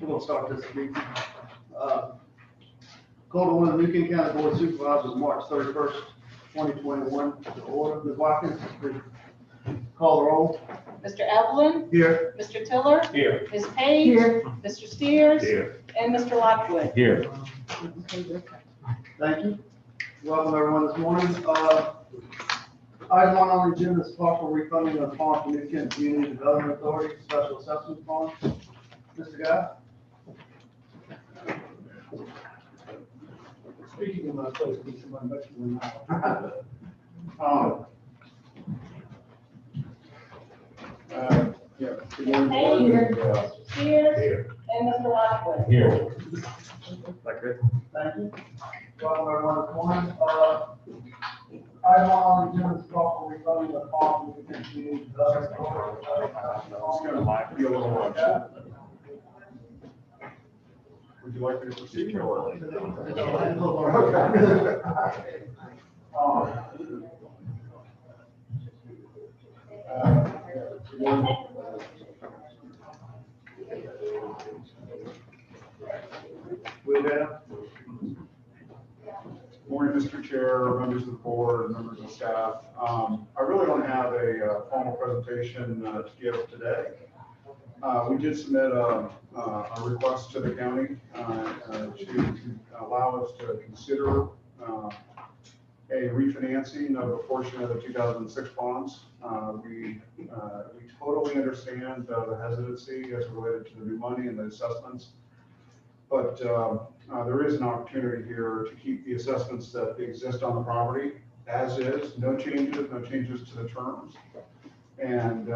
We'll start this meeting. Call to order the Kent County Board of Supervisors, March 31st, 2021. To order, Ms. Watkins, please call the roll. Mr. Evelyn, Here. Mr. Tiller, Here. Ms. Page, Here. Mr. Steers, Here. and Mr. Lockwood. Here. Thank you. Welcome everyone this morning. Item 1 on the agenda is partial refunding of bond from the Kent Community Development Authority Special Assessment Fund. Mr. Guy? Speaking of myself, be somebody much more now. Yeah. Ms. Page, Mr. Steers, and Mr. Lockwood. Here. Thank you. Welcome everyone this morning. Item 1 on the agenda is partial refunding of bond from the Kent Community Development Authority. Be a little Would you like me to proceed or? Morning, Mr. Chair, members of the board, members of staff. I really don't have a formal presentation to give today. We did submit a request to the county to allow us to consider a refinancing of a portion of the 2006 bonds. We totally understand the hesitancy as related to the new money and the assessments, but there is an opportunity here to keep the assessments that exist on the property as is, no changes to the terms, and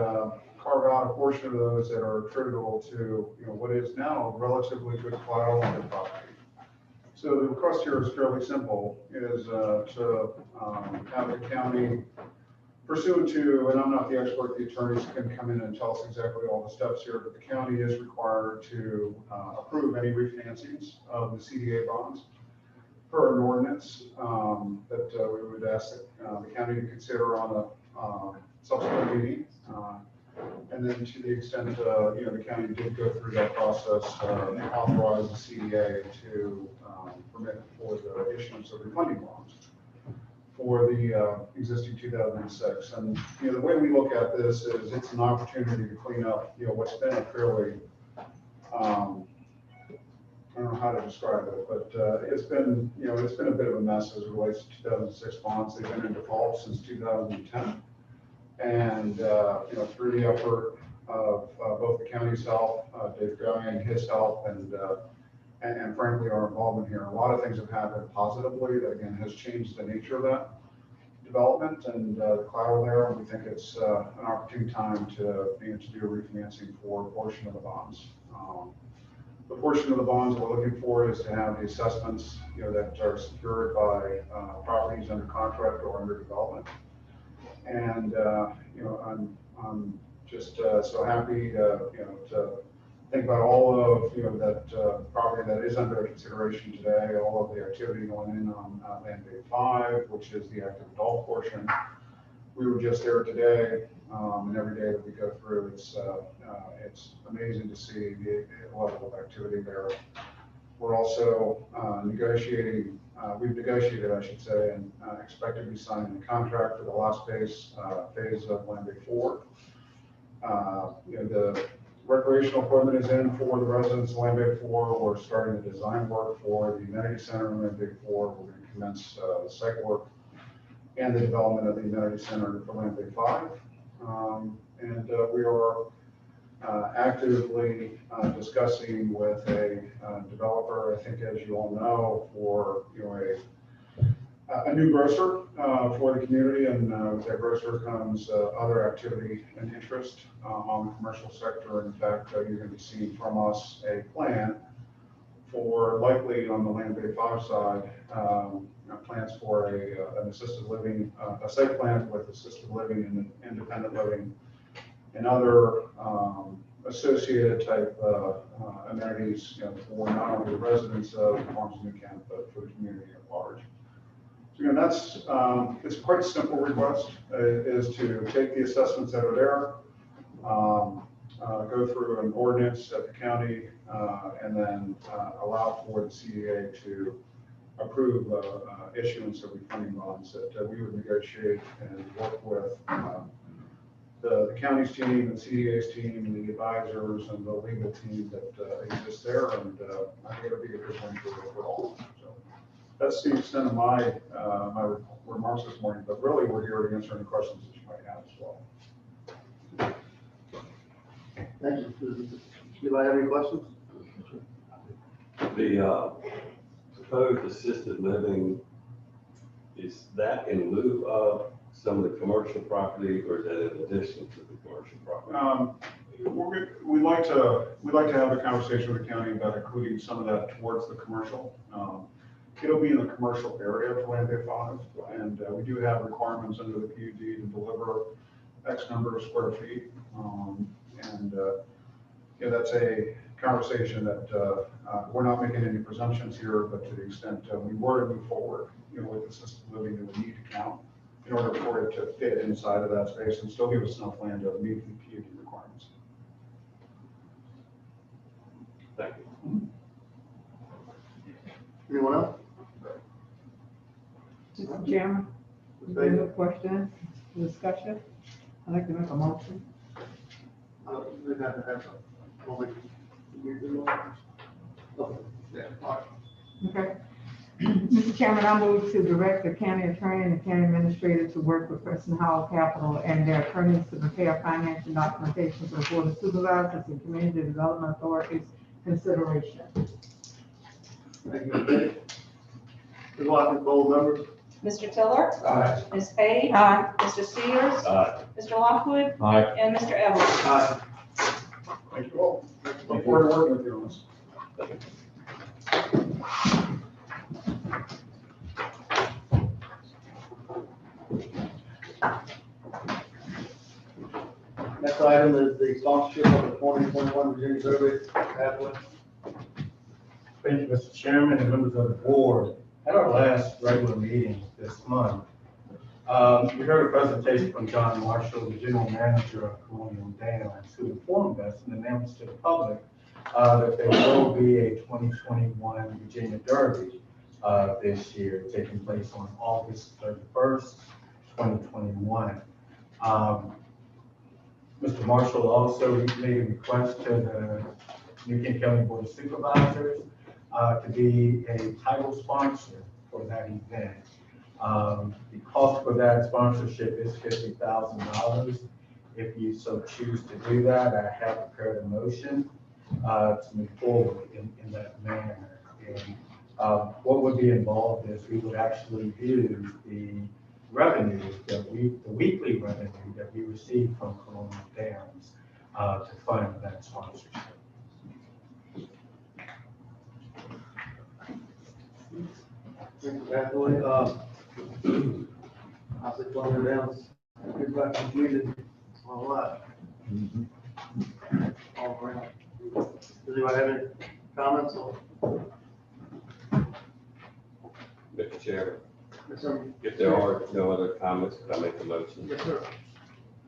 carve out a portion of those that are attributable to what is now relatively good collateral on the property. So the request here is fairly simple, is to have the county pursuant to, and I'm not the expert, the attorneys can come in and tell us exactly all the steps here, but the county is required to approve any refinancings of the CDA bonds per an ordinance that we would ask the county to consider on a subsequent meeting. And then to the extent, the county did go through that process, authorize the CDA to permit for the issuance of refunding bonds for the existing 2006. And, the way we look at this is it's an opportunity to clean up, what's been a fairly, I don't know how to describe it, but it's been a bit of a mess as it relates to 2006 bonds. They've been in default since 2010. And, through the effort of both the county's help, Dave Gowing and his help, and frankly, our involvement here, a lot of things have happened positively that, again, has changed the nature of that development and the collateral there. And we think it's an opportune time to do a refinancing for a portion of the bonds. The portion of the bonds we're looking for is to have the assessments, that are secured by properties under contract or under development. And, I'm just so happy to think about all of, that property that is under consideration today, all of the activity going in on Land Bay 5, which is the active adult portion. We were just there today, and every day that we go through, it's amazing to see the level of activity there. We're also negotiating, we've negotiated, I should say, and expect to be signing the contract for the last phase of Land Bay 4. The recreational equipment is in for the residents of Land Bay 4. We're starting the design work for the amenity center in Land Bay 4. We're going to commence the site work and the development of the amenity center for Land Bay 5. And we are actively discussing with a developer, I think, as you all know, for a new grocer for the community, and with that grocer comes other activity and interest on the commercial sector. In fact, you're going to be seeing from us a plan for, likely on the Land Bay 5 side, plans for an assisted living, a site plan with assisted living and independent living and other associated type amenities, for not only the residents of Farms New Kent, but for the community at large. So that's it's quite a simple request, is to take the assessments that are there, go through an ordinance at the county, and then allow for the CDA to approve issuance of refunding bonds that we would negotiate and work with the county's team, the CDA's team, the advisors, and the legal team that exists there. And I think it'll be a good one for all. So that's the extent of my my remarks this morning. But really, we're here to answer any questions that you might have as well. Thank you. Does anybody have any questions? The proposed assisted living, is that in lieu of some of the commercial property, or is that in addition to the commercial property? We'd like to have a conversation with the county about including some of that towards the commercial. It'll be in the commercial area of Land 5, and we do have requirements under the PUD to deliver X number of square feet. Yeah, that's a conversation that we're not making any presumptions here, but to the extent we were to move forward, with assisted living, it would need to count in order for it to fit inside of that space and still give us enough land to meet the PUD requirements. Thank you. Anyone else? Mr. Chairman, is there no question, discussion? I'd like to make a motion. We'd have to have some. Okay. Mr. Chairman, I move to direct the county attorney and the county administrator to work with Preston Howell Capital and their attorneys to prepare financial documentation for the Board of Supervisors and Community Development Authorities consideration. Thank you. Ms. Watkins, poll members? Mr. Tiller? Aye. Ms. Page? Aye. Mr. Steers? Aye. Mr. Lockwood? Aye. And Mr. Evelyn? Aye. Thank you all. Look forward to working with you on this. Next item is the sponsorship of the 2021 Virginia Derby pathway. Thank you, Mr. Chairman and members of the board. At our last regular meeting this month, we heard a presentation from John Marshall, the general manager of Colonial Downs, who informed us and announced to the public that there will be a 2021 Virginia Derby this year, taking place on August 31st, 2021. Mr. Marshall also made a request to the New Kent County Board of Supervisors to be a title sponsor for that event. The cost for that sponsorship is $50,000. If you so choose to do that, I have prepared a motion to move forward in that manner. And what would be involved is we would actually use the revenue that the weekly revenue that we receive from Colonial Downs to fund that sponsorship. Pathway, I think Colonial Downs, good back completed all right. All around. Does anybody have any comments on? Mr. Chairman, Yes, sir. if there are no other comments, could I make a motion? Yes, sir.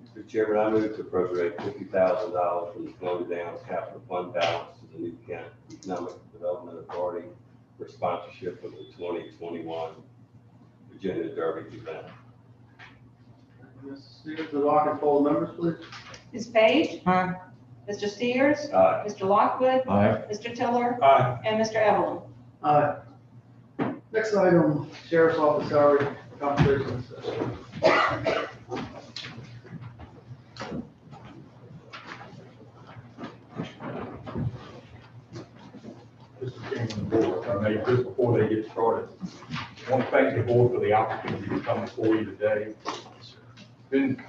Mr. Chairman, I move to appropriate $50,000 from the Colonial Downs Capital Fund balance to the New Kent Economic Development Authority for sponsorship of the 2021 Virginia Derby event. Mr. Steers, the Watkins poll members, please. Ms. Page? Aye. Mr. Steers? Aye. Mr. Lockwood? Aye. Mr. Tiller? Aye. And Mr. Evelyn? Aye. Next item, Sheriff's Office salary compensation session. Mr. Chairman, the board, if I may, just before they get started, I want to thank the board for the opportunity to come before you today. Been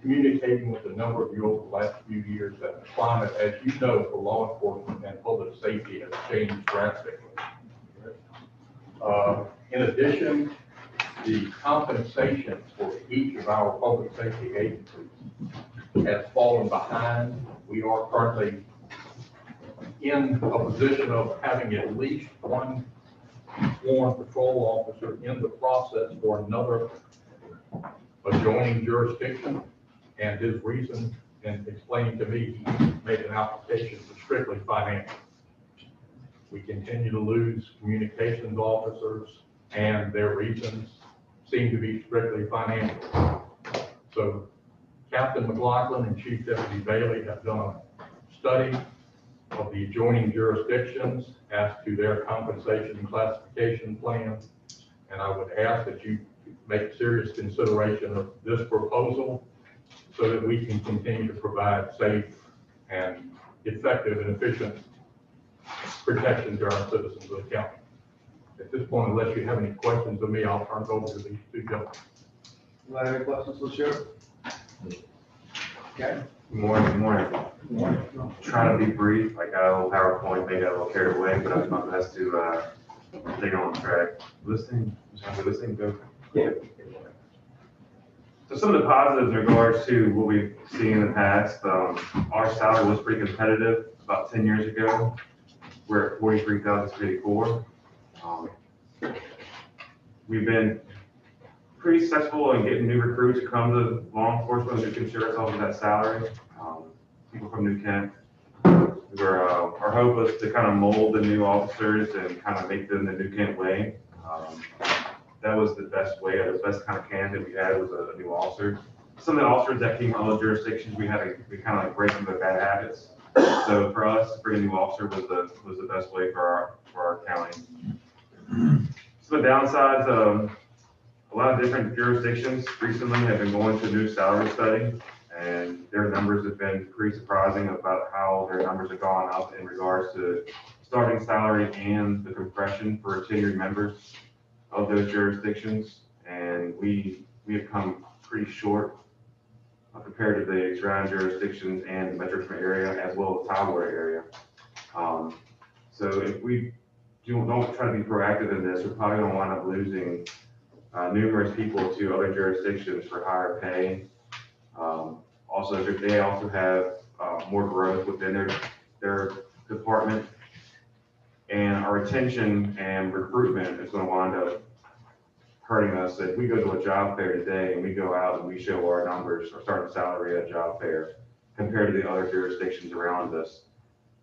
communicating with a number of you over the last few years that the climate, as you know, for law enforcement and public safety has changed drastically. In addition, the compensation for each of our public safety agencies has fallen behind. We are currently in a position of having at least one sworn patrol officer in the process for another adjoining jurisdiction. And his reason in explaining to me he made an application for strictly financial. We continue to lose communications officers, and their reasons seem to be strictly financial. So Captain McLaughlin and Chief Deputy Bailey have done a study of the adjoining jurisdictions as to their compensation and classification plans. And I would ask that you make serious consideration of this proposal so that we can continue to provide safe and effective and efficient protection to our citizens of the county. At this point, unless you have any questions of me, I'll turn it over to these two gentlemen. Anybody have any questions for the sheriff? Okay. Good morning, good morning. Trying to be brief, I got a little PowerPoint, maybe got a little carried away, but I was my best to stay on track. Listening, go. Yeah. So some of the positives in regards to what we've seen in the past, our salary was pretty competitive about 10 years ago. We're at $43,084. We've been pretty successful in getting new recruits to come to law enforcement who can share us off with that salary. People from New Kent. Our hope was to kind of mold the new officers and kind of make them the New Kent way. That was the best way, the best kind of candidate we had was a new officer. Some of the officers that came from other jurisdictions, we kind of like break them their bad habits. So for us, bring a new officer was the best way for our county. So the downsides, a lot of different jurisdictions recently have been going to a new salary study, and their numbers have been pretty surprising about how their numbers have gone up in regards to starting salary and the compression for tenured members of those jurisdictions. And we have come pretty short compared to the surrounding jurisdictions and the metro area as well as Tidewater area. So if we don't try to be proactive in this, we're probably going to wind up losing numerous people to other jurisdictions for higher pay. Also, they also have more growth within their department, and our retention and recruitment is going to wind up hurting us. If we go to a job fair today and we go out and we show our numbers, our starting salary at a job fair compared to the other jurisdictions around us,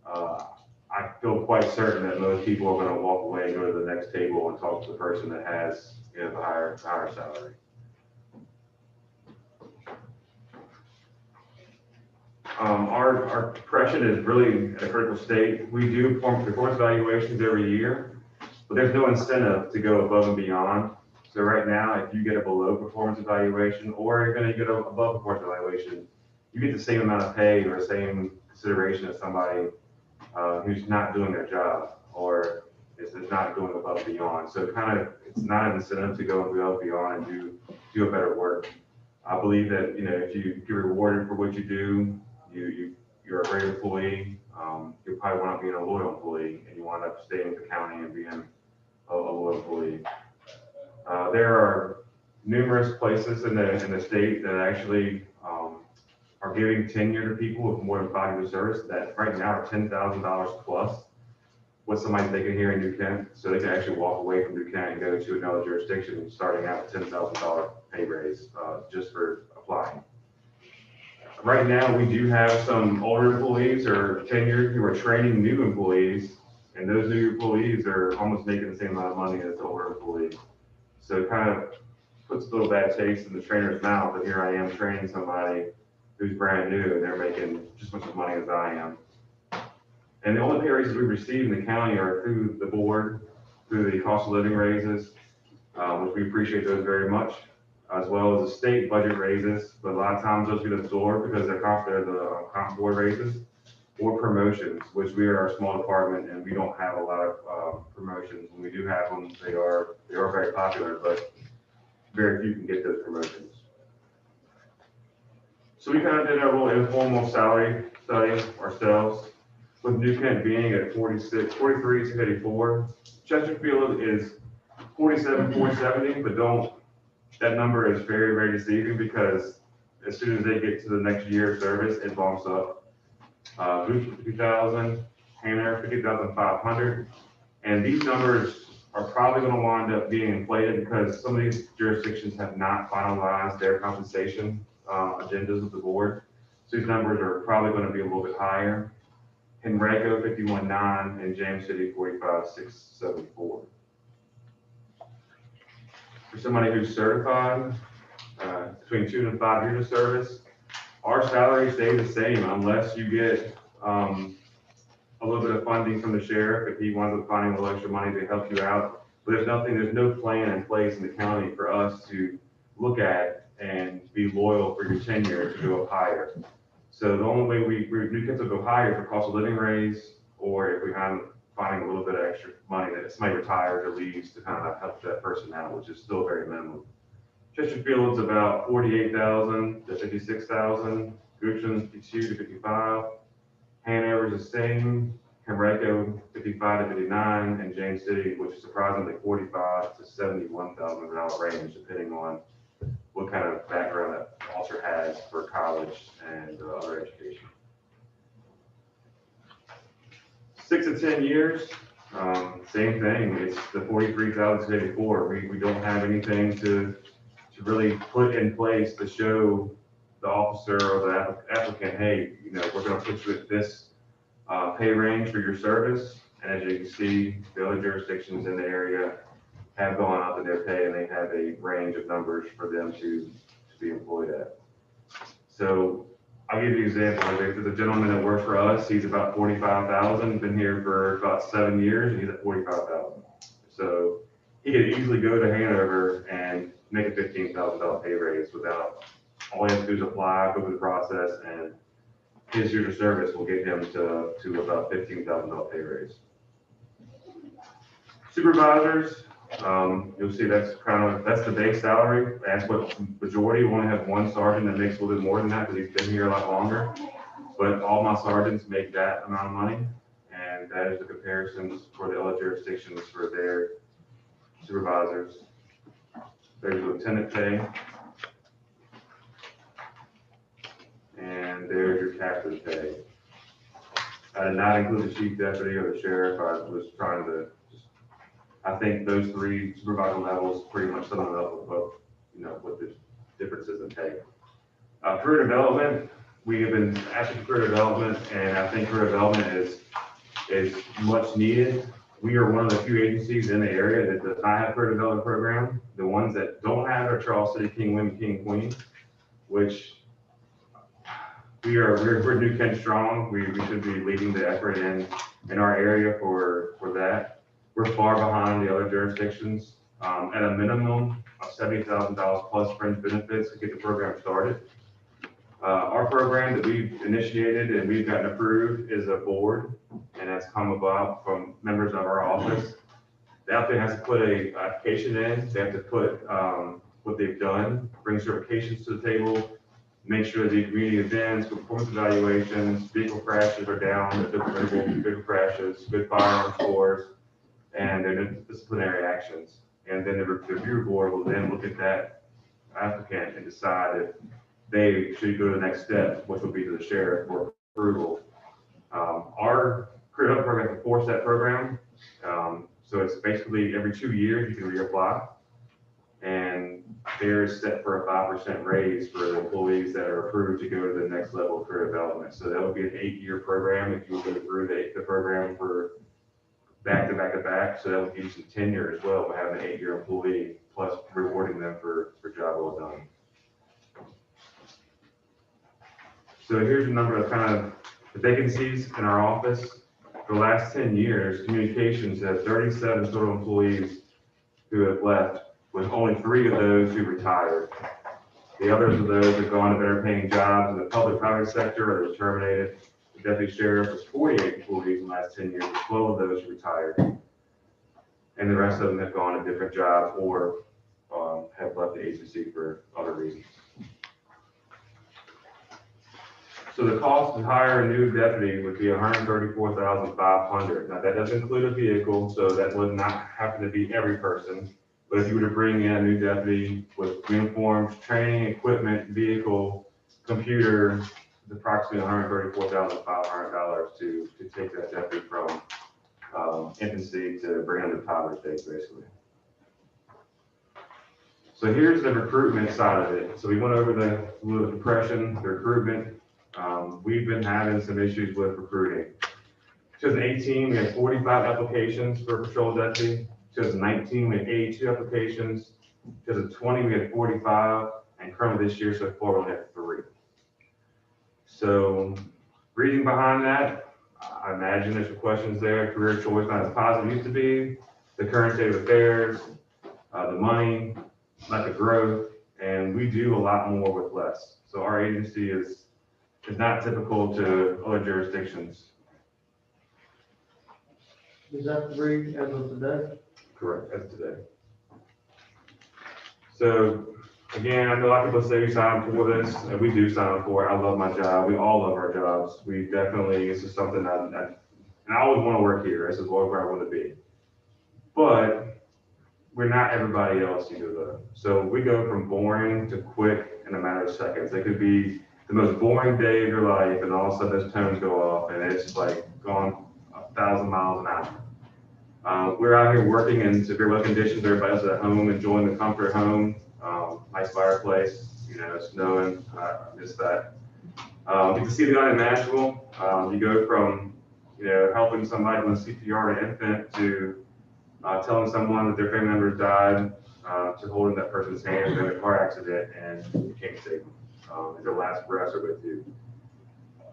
I feel quite certain that most people are going to walk away and go to the next table and talk to the person that has the higher salary. Our compression is really at a critical state. We do performance evaluations every year, but there's no incentive to go above and beyond. So right now, if you get a below performance evaluation or you're going to get a above performance evaluation, you get the same amount of pay or the same consideration as somebody who's not doing their job or is not going above and beyond. So it's not an incentive to go above and beyond and do a better work. I believe that, if you get rewarded for what you do, you're a great employee. You'll probably wind up being a loyal employee, and you wind up staying with the county and being a loyal employee. There are numerous places in the state that actually are giving tenure to people with more than 5 years of service that right now are $10,000 plus what somebody's making here in New Kent. So they can actually walk away from New Kent and go to another jurisdiction starting out with $10,000 pay raise just for applying. Right now, we do have some older employees or tenured who are training new employees, and those new employees are almost making the same amount of money as the older employees. So it kind of puts a little bad taste in the trainer's mouth that here I am training somebody who's brand new and they're making just as much money as I am. And the only pay raises we receive in the county are through the board, through the cost of living raises, which we appreciate those very much, as well as the state budget raises. But a lot of times those get absorbed because they're the comp board raises or promotions, which we are a small department and we don't have a lot of promotions. When we do have them, they are very popular, but very few can get those promotions. So we kind of did a little informal salary study ourselves, with New Kent being at 43,684. Chesterfield is 47,470, but that number is very, very deceiving because as soon as they get to the next year of service, it bumps up. Booth 50,000, Hanner 50,500, and these numbers are probably going to wind up being inflated because some of these jurisdictions have not finalized their compensation agendas with the board. So these numbers are probably going to be a little bit higher. Henrico 51.9 and James City 45,674. For somebody who's certified, between 2 and 5 years of service, our salary stays the same unless you get a little bit of funding from the sheriff if he winds up finding a little extra money to help you out. But there's no plan in place in the county for us to look at and be loyal for your tenure to go up higher. So the only way we get to go higher for cost of living raise, or if we find finding a little bit of extra money that somebody retires or leaves to kind of help that person out, which is still very minimum. Chesterfield's about 48,000 to 56,000. Goochland's 52 to 55. Hanover's the same. Henrico 55 to 59, and James City, which is surprisingly 45 to 71,000 range, depending on what kind of background that officer has for college and other education. 6 to 10 years, same thing. It's the 43,084. We don't have anything to really put in place to show the officer or the applicant, hey, you know, we're going to put you at this pay range for your service. And as you can see, the other jurisdictions in the area have gone up in their pay, and they have a range of numbers for them to be employed at. So I'll give you an example. There's a gentleman that works for us. He's about 45,000, been here for about 7 years, and he's at 45,000. So he could easily go to Hanover and make a $15,000 pay raise without, all he has to do is apply, go through the process, and his years of service will get him to about $15,000 pay raise. Supervisors, you'll see that's the base salary. That's what majority. We only have one sergeant that makes a little bit more than that because he's been here a lot longer. But all my sergeants make that amount of money, and that is the comparisons for the other jurisdictions for their supervisors. There's lieutenant pay, and there's your captain pay. I did not include the chief deputy or the sheriff. I was trying to I think those 3 supervisor levels pretty much sum it up with the differences in pay. Career development, we have been asking for career development, and I think career development is much needed. We are one of the few agencies in the area that does not have a career development program. The ones that don't have are Charles City, King, Women, King, and Queen, which we're New Kent strong. We should be leading the effort in our area for that. We're far behind the other jurisdictions. At a minimum of $70,000 plus fringe benefits to get the program started. Our program that we've initiated and we've gotten approved is a board, and that's come about from members of our office. The applicant has to put an application in. They have to put what they've done, bring certifications to the table, make sure the community events, performance evaluations, vehicle crashes are down, vehicle crashes, good firearm scores, and their disciplinary actions. And then the review board will then look at that applicant and decide if they should go to the next step, which will be to the sheriff for approval. Our career development program is a 4-step program. So it's basically every 2 years you can reapply. And they're set for a 5% raise for the employees that are approved to go to the next level of career development. So that would be an 8-year program if you were to go through the program for back to back to back. So that would give you some tenure as well by having an 8-year employee, plus rewarding them for job well done. So here's a number of kind of the vacancies in our office. For the last 10 years, communications has 37 total employees who have left, with only 3 of those who retired. The others of those have gone to better paying jobs in the public-private sector or were terminated. The deputy sheriff was 48 employees in the last 10 years, with 12 of those who retired. And the rest of them have gone to different jobs or have left the agency for other reasons. So the cost to hire a new deputy would be $134,500. Now that doesn't include a vehicle, so that would not happen to be every person. But if you were to bring in a new deputy with uniforms, training, equipment, vehicle, computer, it's approximately $134,500 to take that deputy from infancy to bring him to toddler stage, basically. So here's the recruitment side of it. So we went over the compression, the recruitment. We've been having some issues with recruiting. 2018, we had 45 applications for a patrol deputy. 2019, we had 82 applications. 2020, we had 45, and currently this year, so far, we have 3. So, reading behind that, I imagine there's some questions there. Career choice not as positive as it used to be. The current state of affairs, the money, lack of growth, and we do a lot more with less. So our agency is not typical to other jurisdictions. Is that 3 as of today? Correct, as today. So, again, I know a lot of people say we sign for this, and we do sign for it. I love my job. We all love our jobs. We definitely, this is something and I always want to work here. This is where I want to be. But we're not everybody else either, though. So we go from boring to quick in a matter of seconds. It could be the most boring day of your life, and all of a sudden those tones go off, and it's like gone 1,000 miles an hour. We're out here working in severe weather conditions. Everybody's at home enjoying the comfort of home. Nice fireplace, snowing. I miss that. You can see the unimaginable. You go from helping somebody with CPR an infant to telling someone that their family member died, to holding that person's hand in a car accident and you can't save them. Their last breaths are with you.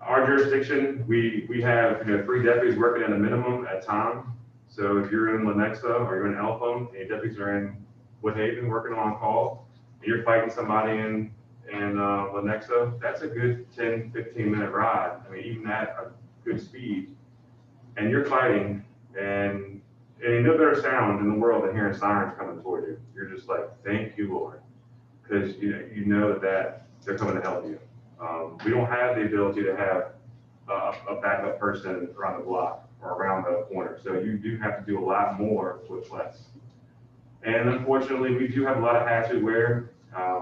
Our jurisdiction, we have 3 deputies working at a minimum at a time. So if you're in Lenexa or you're in Eltham, and your deputies are in Woodhaven working on call, and you're fighting somebody in Lenexa, that's a good 10, 15-minute ride. I mean, even at a good speed. And you're fighting, and no better sound in the world than hearing sirens coming toward you. You're just like, thank you, Lord. Because you know that they're coming to help you. We don't have the ability to have a backup person around the block or around the corner. So you do have to do a lot more with less. And unfortunately, we do have a lot of hats we wear.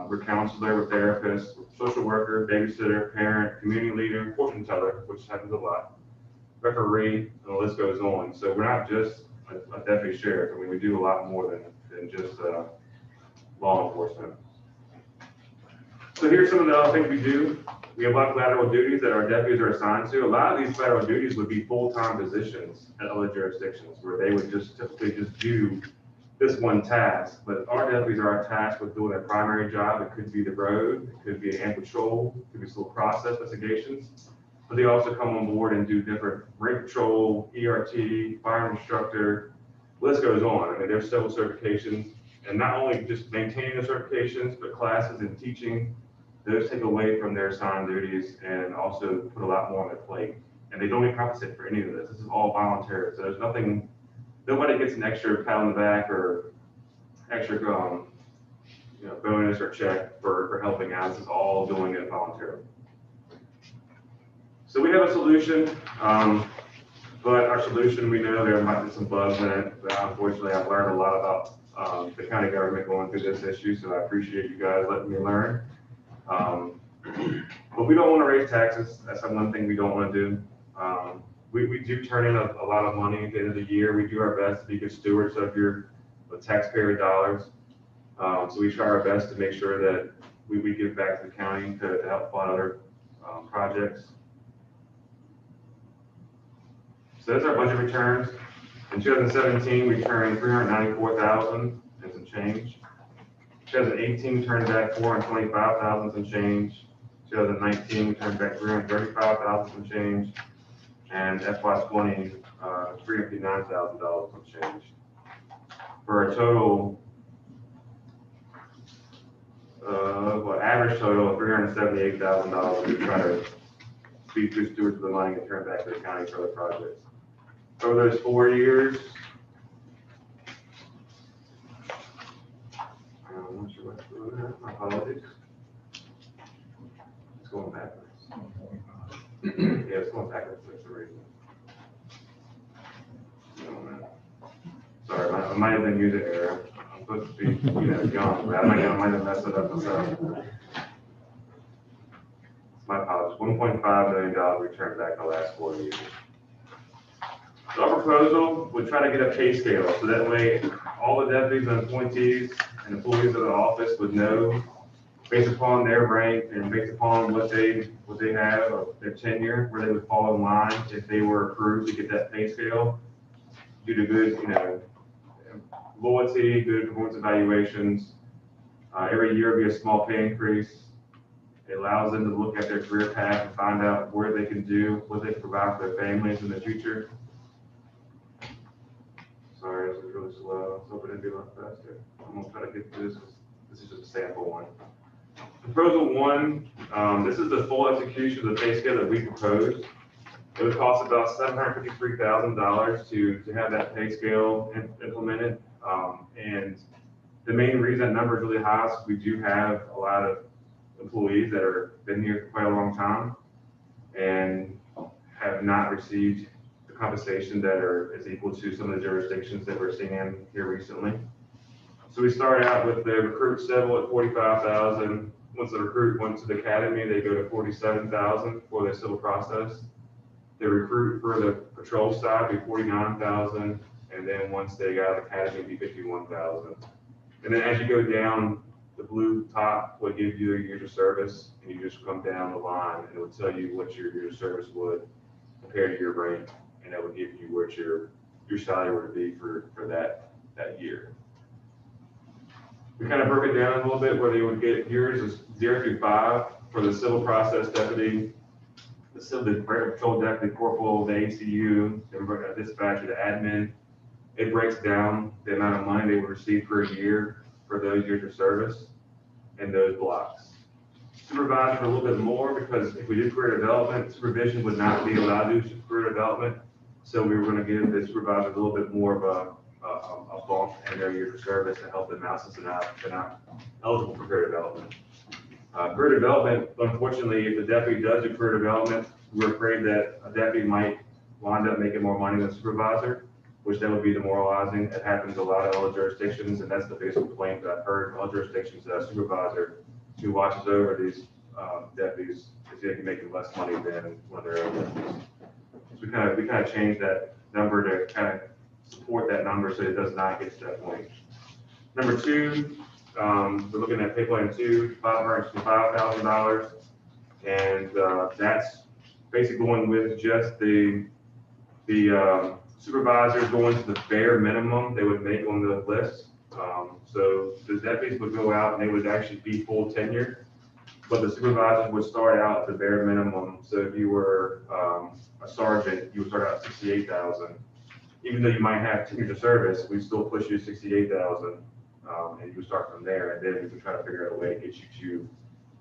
We're counselor, we're therapist, we're social worker, babysitter, parent, community leader, fortune teller, which happens a lot, referee, and the list goes on. So we're not just a deputy sheriff. I mean, we do a lot more than just law enforcement. So here's some of the other things we do. We have a lot of lateral duties that our deputies are assigned to. A lot of these lateral duties would be full-time positions at other jurisdictions where they would just typically just do this one task. But our deputies are tasked with doing their primary job. It could be the road, it could be animal control, it could be slow process investigations. But they also come on board and do different rate patrol, ERT, fire instructor, list goes on. I mean, there's several certifications, and not only just maintaining the certifications, but classes and teaching, those take away from their assigned duties and also put a lot more on their plate. And they don't get compensated for any of this. This is all voluntary. So there's nothing, nobody gets an extra pat on the back or extra bonus or check for helping out. This is all doing it voluntarily. So we have a solution, but our solution, we know there might be some bugs in it. But unfortunately, I've learned a lot about the county government going through this issue, so I appreciate you guys letting me learn. But we don't want to raise taxes. That's the one thing we don't want to do. We do turn in a lot of money at the end of the year. We do our best to be good stewards of your taxpayer dollars. So we try our best to make sure that we give back to the county to help fund other projects. So that's our budget returns. In 2017, we turned $394,000 and some change. 2018, we turned back $425,000 some change. 2019, we turned back $335,000 some change. And FY20, $359,000 some change. For a total, average total of $378,000. We try to be good stewards of the money and turn back to the county for other projects. Over those 4 years, I'm not sure what's going on. My apologies. It's going backwards. Yeah, it's going backwards. That's the reason. Sorry, I might have been user error. I'm supposed to be, young, but I might have messed it up myself. My apologies. $1.5 million returned back in the last 4 years. So our proposal would try to get a pay scale, so that way all the deputies and appointees and employees of the office would know based upon their rank and based upon what they have of their tenure, where they would fall in line if they were approved to get that pay scale due to good, loyalty, good performance evaluations. Every year will be a small pay increase. It allows them to look at their career path and find out where they can do, what they can provide for their families in the future. Sorry, this is really slow. I was hoping it'd be a lot faster. I'm gonna try to get through this. This is just a sample one. Proposal one, this is the full execution of the pay scale that we proposed. It would cost about $753,000 to have that pay scale implemented. And the main reason that number is really high is we do have a lot of employees that have been here for quite a long time and have not received the compensation that is equal to some of the jurisdictions that we're seeing here recently. So we started out with the recruit civil at $45,000. Once the recruit went to the academy, they go to $47,000 for their civil process. The recruit for the patrol side be $49,000, and then once they got out of the academy, it'd be $51,000. And then as you go down, the blue top would give you your years of service, and you just come down the line, and it would tell you what your years of service would compare to your rank, and that would give you what your salary would be for that year. We kind of broke it down a little bit where they would get years is 0 through 5 for the civil process deputy, the patrol deputy, corporal, the ACU, the dispatcher, the admin. It breaks down the amount of money they would receive per year for those years of service and those blocks. Supervisor a little bit more because if we do career development, supervision would not be allowed to do career development. So we were going to give the supervisor a little bit more of a bump in their year of service to help them out since they're not eligible for career development. Career development, unfortunately, if the deputy does do career development, we're afraid that a deputy might wind up making more money than a supervisor, which that would be demoralizing. It happens in a lot of other jurisdictions, and that's the biggest complaint that I've heard in all jurisdictions, that a supervisor who watches over these deputies is going to be making less money than one of their own deputies. So we kind of changed that number to kind of support that number so it does not get to that point. Number two, we're looking at pay plan 2, $565,000, and that's basically going with just the supervisors going to the bare minimum they would make on the list. So the deputies would go out and they would actually be full tenure, but the supervisors would start out at the bare minimum. So if you were a sergeant, you would start out at $68,000. Even though you might have 10 years of service, we still push you to $68,000, and you would start from there. And then we could try to figure out a way to get you to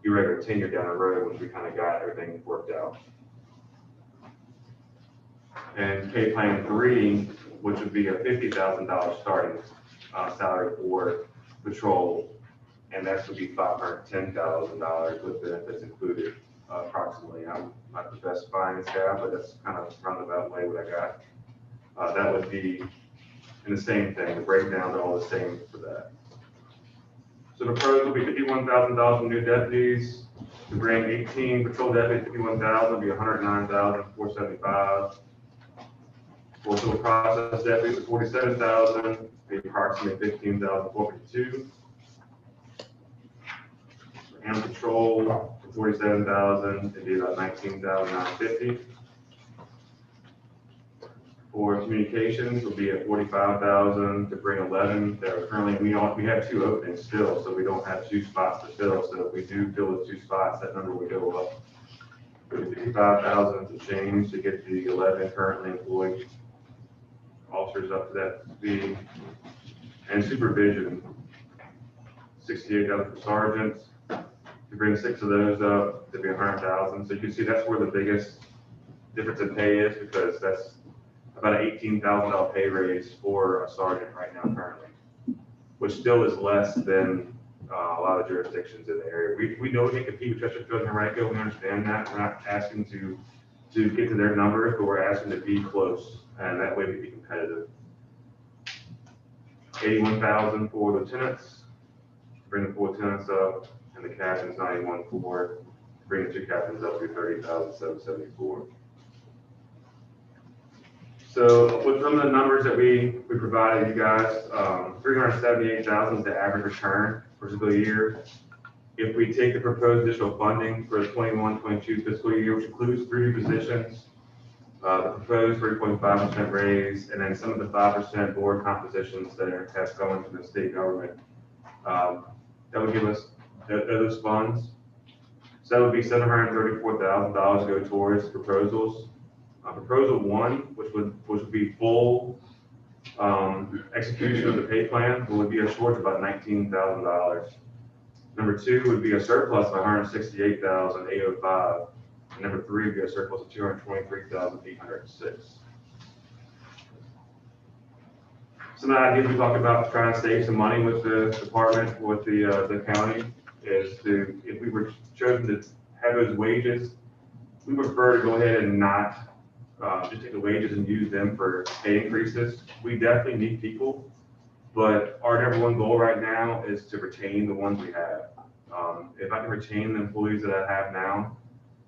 your regular tenure down the road once we kind of got everything worked out. And pay plan 3, which would be a $50,000 starting salary for patrol, and that would be $510,000 with benefits included, approximately. I'm not the best finance guy, but that's kind of roundabout way what I got. That would be in the same thing. The breakdowns are all the same for that. So the pros will be $51,000 for new deputies. To bring 18 patrol deputies, $51,000 would be $109,475. For civil process deputies, $47,000, be approximately $15,452. For animal control, $47,000, it'd be about $19,950. For communications, will be at $45,000 to bring 11 that are currently, we have 2 openings still, so we don't have 2 spots to fill. So if we do fill the 2 spots, that number would go up. $55,000 to change to get the 11 currently employed officers up to that speed. And supervision, $68,000 for sergeants. To bring 6 of those up, to be $100,000. So you can see that's where the biggest difference in pay is, because that's about an $18,000 pay raise for a sergeant right now currently, which still is less than a lot of jurisdictions in the area. We know we can compete with Chesterfield and Henrico. We understand that. We're not asking to get to their numbers, but we're asking to be close, and that way we be competitive. $81,000 for lieutenants, bring the 4 lieutenants up, and the captains $91,000 for bring the 2 captains up to $30,774. So with some of the numbers that we provided you guys, $378,000 is the average return for a fiscal year. If we take the proposed additional funding for the 21-22 fiscal year, which includes 3 new positions, the proposed 3.5% raise, and then some of the 5% board compositions that have gone to the state government, that would give us those funds. So that would be $734,000 to go towards proposals. Proposal 1, which would be full execution of the pay plan, would be a short of about $19,000. Number 2 would be a surplus of $168,805. And number 3 would be a surplus of $223,806. Some of the ideas we talked about trying to save some money with the department, with the county, is to, if we were chosen to have those wages, we prefer to go ahead and not just take the wages and use them for pay increases. We definitely need people, but our number one goal right now is to retain the ones we have. If I can retain the employees that I have now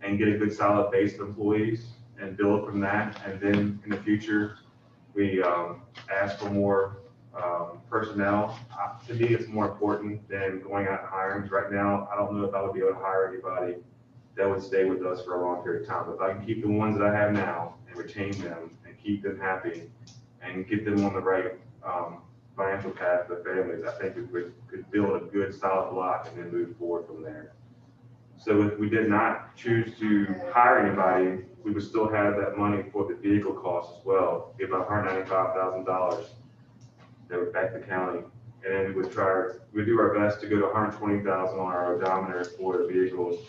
and get a good solid base of employees and build from that, and then in the future, we ask for more personnel. To me, it's more important than going out and hiring. Because right now, I don't know if I would be able to hire anybody that would stay with us for a long period of time. If I can keep the ones that I have now and retain them and keep them happy and get them on the right financial path for families, I think we could build a good solid block and then move forward from there. So if we did not choose to hire anybody, we would still have that money for the vehicle costs as well, be about $195,000 that would back the county. And then we'd do our best to go to $120,000 on our odometer for the vehicles,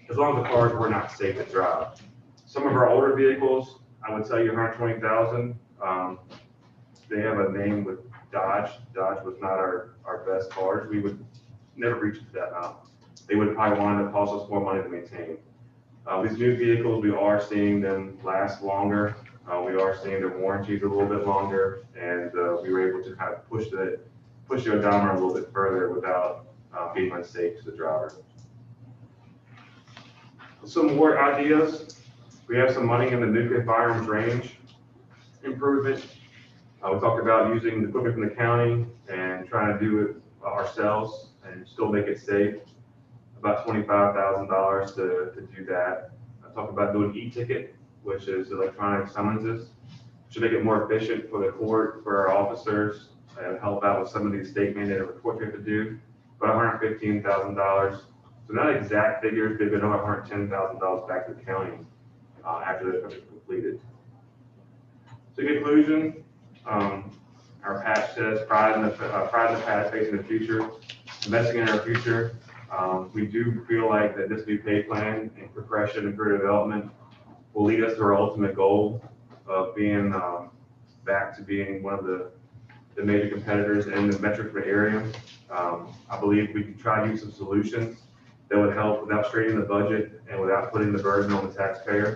as long as the cars were not safe to drive. Some of our older vehicles, I would tell you $120,000. They have a name with Dodge. Dodge was not our best cars. We would never reach that amount. They would probably want to cost us more money to maintain. These new vehicles, we are seeing them last longer. We are seeing their warranties a little bit longer, and we were able to kind of push the odometer a little bit further without being unsafe to the driver. Some more ideas. We have some money in the nuclear firearms range improvement. We talked about using the equipment from the county and trying to do it ourselves and still make it safe. About $25,000 to do that. I talked about doing e-ticket, which is electronic summonses, to make it more efficient for the court, for our officers, and help out with some of these state mandated reports we have to do. About $115,000. So not exact figures, they've been over $110,000 back to the county after they're completed. So in conclusion, our patch says pride in the past, facing the future, investing in our future. We do feel like that this new pay plan and progression and career development will lead us to our ultimate goal of being back to being one of the major competitors in the metro area. I believe we can try to use some solutions that would help without straining the budget and without putting the burden on the taxpayer.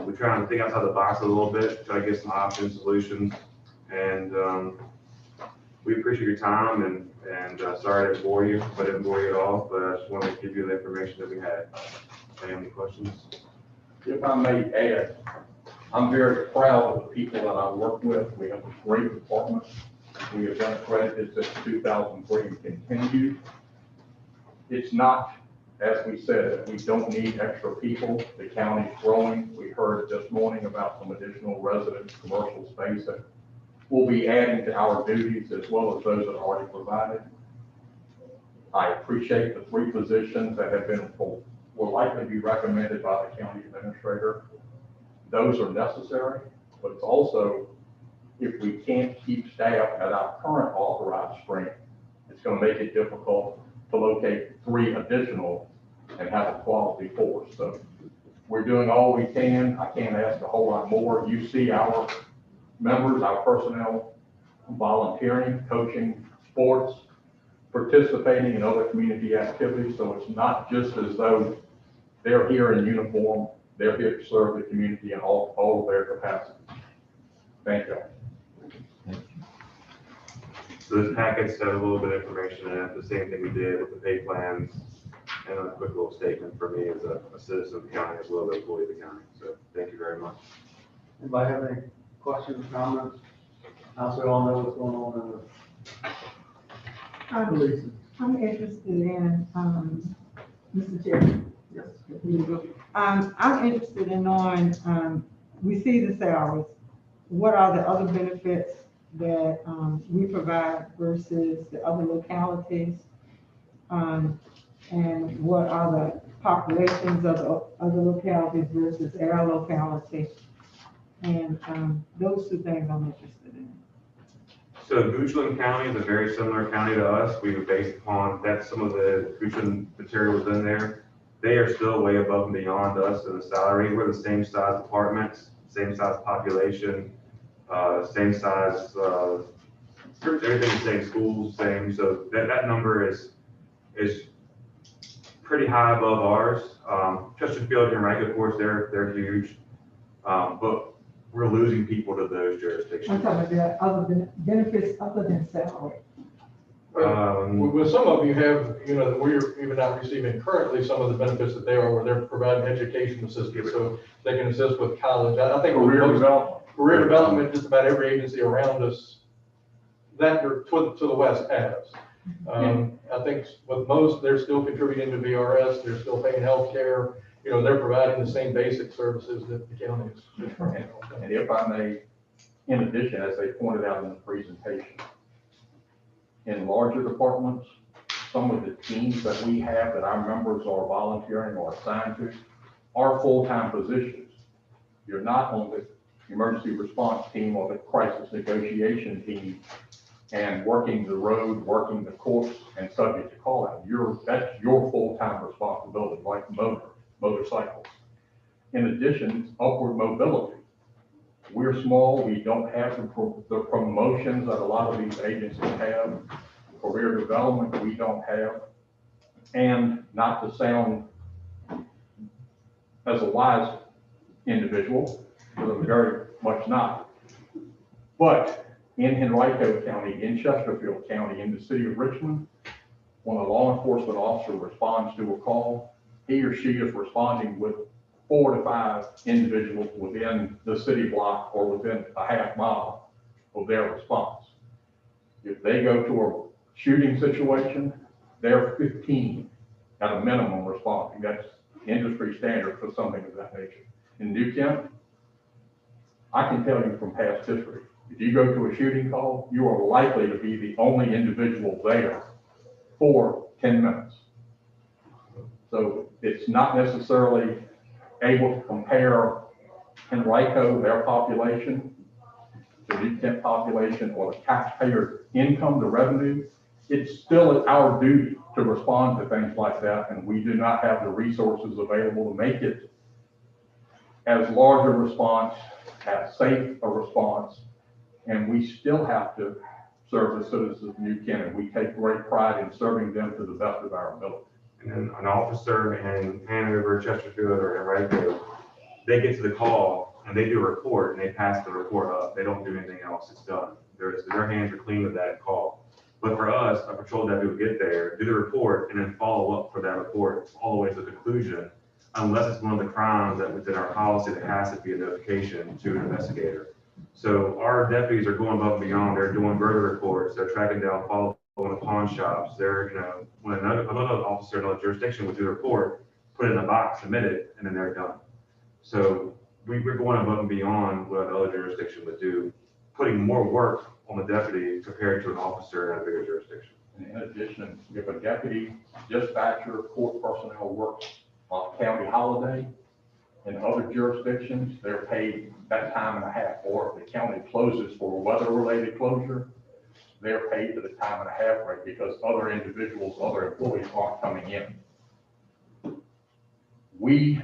We're trying to think outside the box a little bit, try to get some options, solutions, and we appreciate your time and sorry to bore you, but I didn't bore you at all, but I just wanted to give you the information that we had. Any questions? If I may add, I'm very proud of the people that I work with. We have a great department. We have been accredited since 2003 and continue. It's not, as we said, that we don't need extra people. The county's growing. We heard this morning about some additional resident commercial space that we'll be adding to our duties as well as those that are already provided. I appreciate the 3 positions that have been full, will likely be recommended by the county administrator. Those are necessary, but it's also, if we can't keep staff at our current authorized strength, it's going to make it difficult to locate 3 additional and have a quality force. So we're doing all we can. I can't ask a whole lot more. You see our members, our personnel volunteering, coaching, sports, participating in other community activities. So it's not just as though they're here in uniform, they're here to serve the community in all of their capacities. Thank you. So this package had a little bit of information in it, the same thing we did with the pay plans, and a quick little statement for me as a citizen of the county as well as employee of the county. So thank you very much. Anybody have any questions, comments? Now, so we all know what's going on in the police. I'm interested in, Mr. Chair. Yes. Here you go. I'm interested in knowing, we see the salaries. What are the other benefits that, we provide versus the other localities? And what are the populations of the other localities versus our locality? And, those two things I'm interested in. So Goochland County is a very similar county to us. We were based upon, that's some of the Goochland materials in there. They are still way above and beyond us in the salary. We're the same size departments, same size population, same size, everything the same, schools, same. So that number is pretty high above ours. Chesterfield and Rankin, of course, they're huge. But we're losing people to those I'm jurisdictions. talking about the other benefits other than salary. With some of you have, you know, that we're even not receiving currently some of the benefits that they are, where they're providing education assistance, so they can assist with college. I think career development, just about every agency around us that to the west has. I think with most, they're still contributing to VRS, they're still paying healthcare, you know, they're providing the same basic services that the county is handling. And if I may, in addition, as they pointed out in the presentation, in larger departments, some of the teams that we have that our members are volunteering or assigned to are full-time positions. You're not on the emergency response team or the crisis negotiation team and working the road, working the course, and subject to call out. That's your full-time responsibility, like motorcycles. In addition, it's upward mobility. We're small, we don't have the promotions that a lot of these agencies have. Career development, we don't have. And not to sound as a wise individual, because I'm very much not. But in Henrico County, in Chesterfield County, in the city of Richmond, when a law enforcement officer responds to a call, he or she is responding with 4 to 5 individuals within the city block or within a half mile of their response. If they go to a shooting situation, they're 15 at a minimum responding. That's industry standard for something of that nature. In New Kent, I can tell you from past history, if you go to a shooting call, you are likely to be the only individual there for 10 minutes. So it's not necessarily able to compare Henrico, their population, to the New Kent population, or the taxpayer income to revenue. It's still our duty to respond to things like that, and we do not have the resources available to make it as large a response, as safe a response, and we still have to serve the citizens of New Kent, and we take great pride in serving them to the best of our ability. And then an officer in Hanover, Chesterfield, or Henrico, they get to the call and they do a report and they pass the report up. They don't do anything else. It's done. Their hands are clean with that call. But for us, a patrol deputy would get there, do the report, and then follow up for that report all the way to the conclusion, unless it's one of the crimes that within our policy that has to be a notification to an investigator. So our deputies are going above and beyond. They're doing murder reports. They're tracking down following the pawn shops. They're, you know, when another officer in another jurisdiction would do a report, put it in a box, submit it, and then they're done. So we're going above and beyond what another jurisdiction would do, putting more work on the deputy compared to an officer in a bigger jurisdiction. And in addition, if a deputy, dispatcher, court personnel works on county holiday, in other jurisdictions, they're paid that time and a half, or if the county closes for a weather-related closure, they're paid for the time and a half rate because other individuals, other employees aren't coming in. We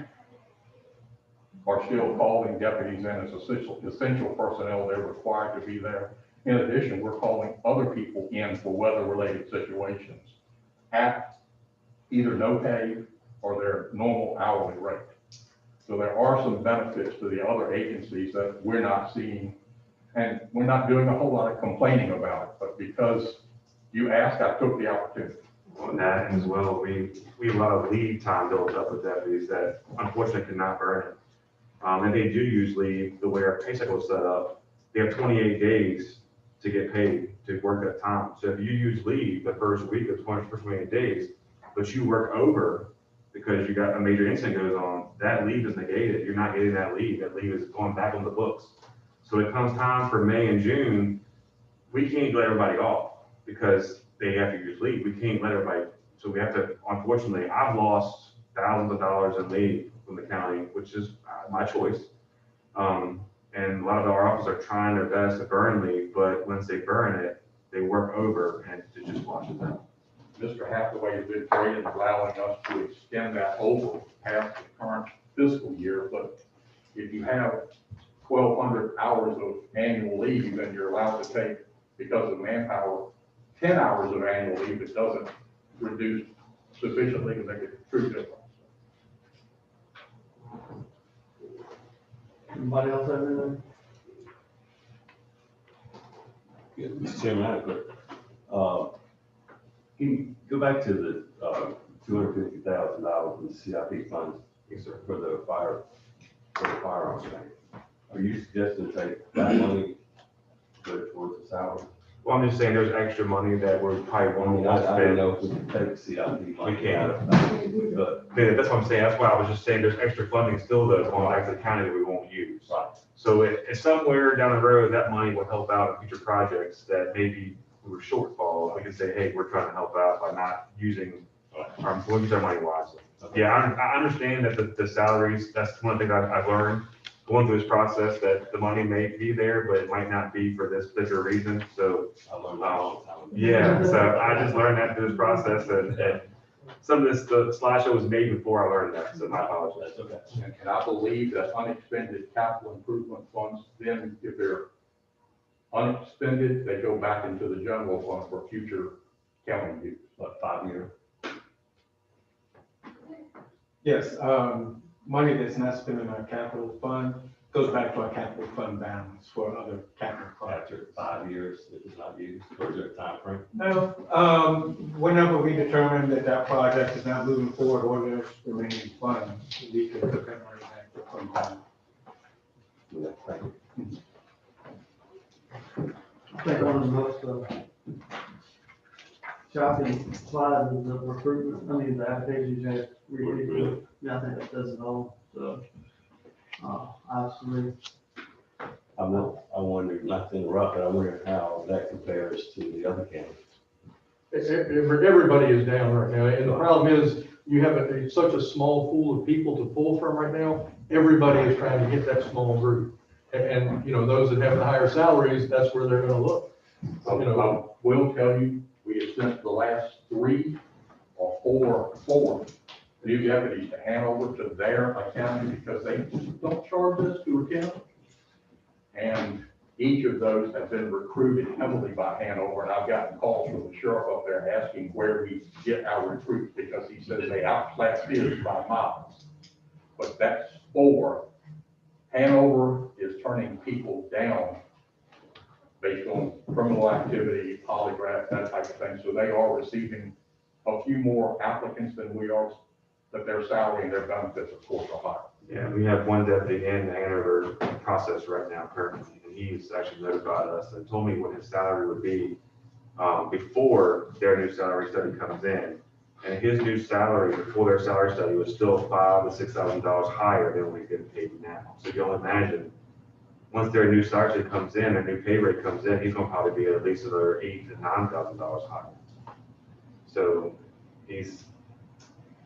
are still calling deputies in as essential personnel. They're required to be there. In addition, we're calling other people in for weather-related situations at either no pay or their normal hourly rate. So there are some benefits to the other agencies that we're not seeing, and we're not doing a whole lot of complaining about it, but because you asked, I took the opportunity. On that as well, we have a lot of lead time built up with deputies that unfortunately cannot burn it. And they do use leave the way our pay cycle is set up. They have 28 days to get paid to work that time. So if you use leave the first week of 28 days, but you work over because you got a major incident goes on, that leave is negated. You're not getting that leave. That leave is going back on the books. So it comes time for May and June, we can't let everybody off because they have to use leave. We can't let everybody, so we have to, unfortunately, I've lost thousands of dollars in leave from the county, which is my choice. And a lot of our officers are trying their best to burn leave, but once they burn it, they work over and it just washes out. Mr. Hathaway has been great in allowing us to extend that over past the current fiscal year, but if you have 1,200 hours of annual leave, then you're allowed to take, because of manpower, 10 hours of annual leave. It doesn't reduce sufficiently to make a true difference. Anybody else have anything? Yeah, Mr. Chairman, I have a question. Can you go back to the $250,000 in the CIP funds? Yes, sir. For the firearms bank? Are you suggesting take that money, put it towards the salary? Well, I'm just saying there's extra money that we're probably won't I don't spend. know if we can take CIP money. We can't. But, Yeah, that's what I'm saying. That's why I was just saying there's extra funding still though going back to the county that we won't use. right. So if somewhere down the road, that money will help out in future projects that maybe we were shortfall, we can say, hey, we're trying to help out by not using, we'll use our money wisely. Okay. Yeah, I understand that the salaries, that's one thing I've learned going through this process, that the money may be there, but it might not be for this particular reason. So, I learned that a long time ago. yeah, so I just learned that through this process and some of this, the slideshow was made before I learned that, so my apologies. That's okay. And I believe that unexpended capital improvement funds, then if they're unexpended, they go back into the general fund for future county use. What, 5 year? Yes, money that's not spent in our capital fund goes back to our capital fund balance for other capital projects. After 5 years, if it's not used, or is there a time frame? No, whenever we determine that that project is not moving forward or there's remaining funds, we can put that money back to fund balance. Yeah, thank you. I think one of the most shocking slides is the recruitment, the applications you have read. Yeah, I think that does it all, so, obviously. I wonder, not to interrupt, but I wonder how that compares to the other counties. Everybody is down right now, and the problem is, you have such a small pool of people to pull from right now. Everybody is trying to hit that small group. And, you know, those that have the higher salaries, that's where they're gonna look. So I will tell you, we have sent the last 3 or 4 new deputies to Hanover to their county because they just don't charge us to attend. And each of those have been recruited heavily by Hanover, and I've gotten calls from the sheriff up there asking where we get our recruits because he says they outclass his by miles. But that's for Hanover is turning people down based on criminal activity, polygraph, that type of thing. So they are receiving a few more applicants than we are, but their salary and their benefits, of course, are higher. Yeah, we have one deputy in the Hanover process right now currently, and he's actually notified us and told me what his salary would be before their new salary study comes in. And his new salary before their salary study was still $5,000 to $6,000 higher than what he's getting paid now. So you can only imagine, once their new salary study comes in, their new pay rate comes in, he's gonna probably be at least another $8,000 to $9,000 higher. So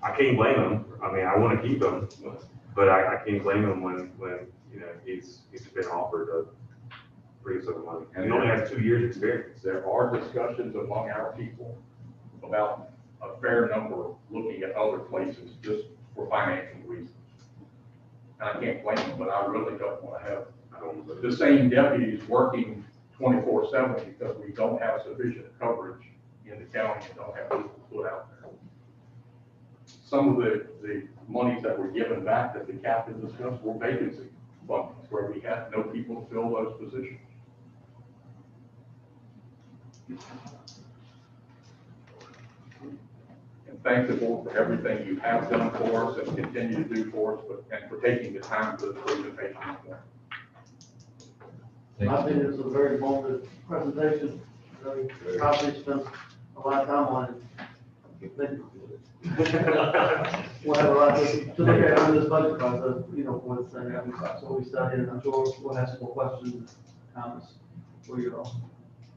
I can't blame him. I mean, I want to keep him, but I can't blame him when you know he's been offered a pretty sum of money. And he only has 2 years experience. There are discussions among our people about a fair number looking at other places just for financial reasons. And I can't blame them, but I really don't want to have the same deputies working 24/7 because we don't have sufficient coverage in the county and don't have people put out there. Some of the monies that were given back that the captain discussed were vacancy fundings where we had no people to fill those positions. And thank the board for everything you have done for us and continue to do for us, and for taking the time for the presentation. I think it was a very informative presentation, very, obviously spent a lot of time on it. We'll have a lot to look at on this budget process, you know, for the thing, that's what we studied, and I'm sure we'll have some more questions, comments for you all.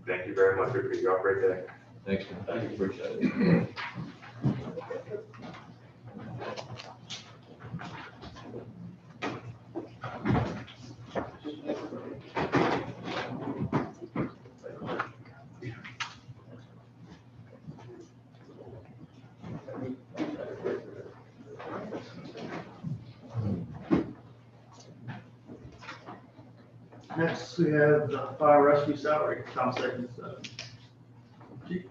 Thank you very much. Appreciate you. Have a great day. Thanks, man. Thank you, appreciate it. Next, we have the fire rescue salary compensation. Chief.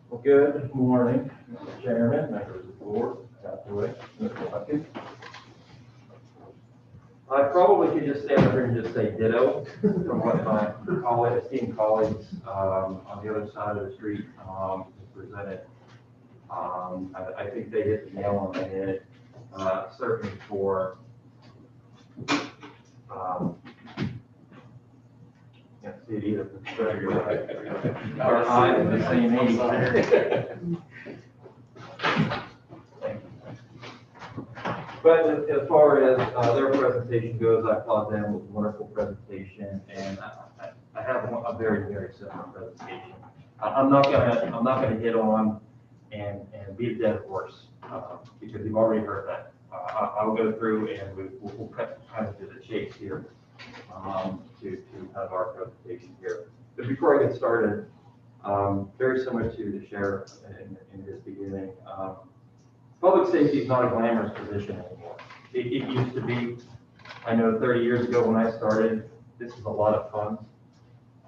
Well, good morning, Mr. Chairman, members of the board, Mr. Luckett. I probably could just stand up here and just say ditto from what my esteemed colleagues on the other side of the street presented. I think they hit the nail on the head, certainly for can't see it either. Our eyes are the same age. But as far as their presentation goes, I applaud them. It was a wonderful presentation, and I have a very, very similar presentation. I'm not gonna hit on and beat a dead horse because you've already heard that. I'll go through and we'll cut kind of to the chase here to have our presentation here. But before I get started, very similar to the sheriff in his beginning, public safety is not a glamorous position anymore. It used to be. I know 30 years ago when I started, this was a lot of fun.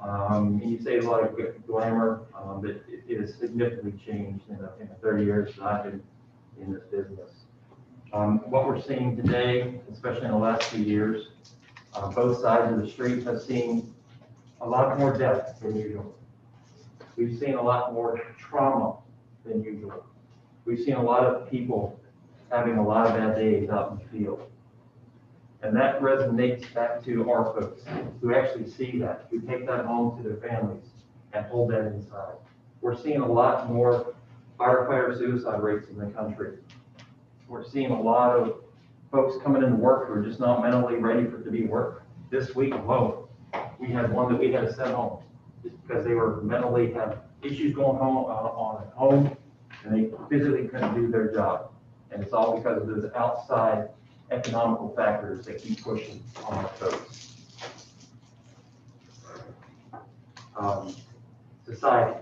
And you say a lot of glamour, but it has significantly changed in the 30 years that I've been in this business. What we're seeing today, especially in the last few years, both sides of the street have seen a lot more death than usual. We've seen a lot more trauma than usual. We've seen a lot of people having a lot of bad days out in the field. And that resonates back to our folks who actually see that, who take that home to their families and hold that inside. We're seeing a lot more firefighter suicide rates in the country. We're seeing a lot of folks coming into work who are just not mentally ready for it to be work. This week alone, we had one that we had to send home just because they were mentally have issues going on at home and they physically couldn't do their job. And it's all because of those outside economical factors that keep pushing on our folks. Society.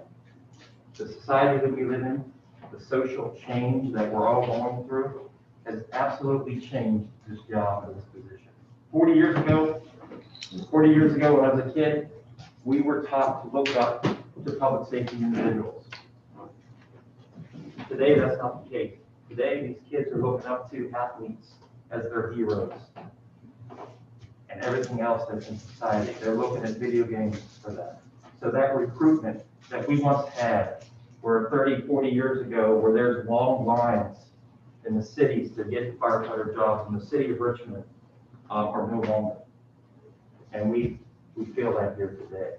The society that we live in, the social change that we're all going through has absolutely changed this job and this position. 40 years ago when I was a kid, we were taught to look up to public safety individuals. Today, that's not the case. Today, these kids are looking up to athletes as their heroes and everything else that's in society. They're looking at video games for that. So that recruitment that we once had, where 30, 40 years ago, where there's long lines in the cities to get firefighter jobs in the city of Richmond, are no longer. And we feel that here today.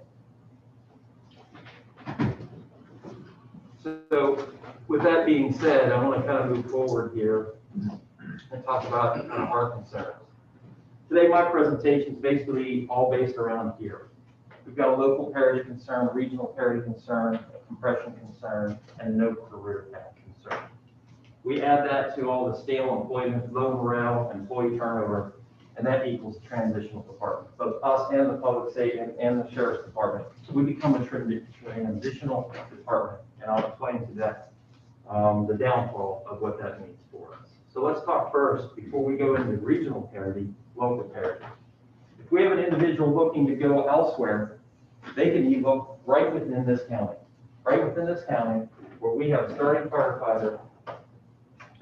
So with that being said, I want to kind of move forward here and talk about our concerns. Today, my presentation is basically all based around here. We've got a local parity concern, a regional parity concern, a compression concern, and no career path concern. We add that to all the stale employment, low morale, employee turnover, and that equals transitional department. Both us and the public safety and the sheriff's department, we become a transitional department, and I'll explain to that the downfall of what that means for us. So let's talk first, before we go into regional parity, local parity. If we have an individual looking to go elsewhere, they can look right within this county, where we have a starting firefighter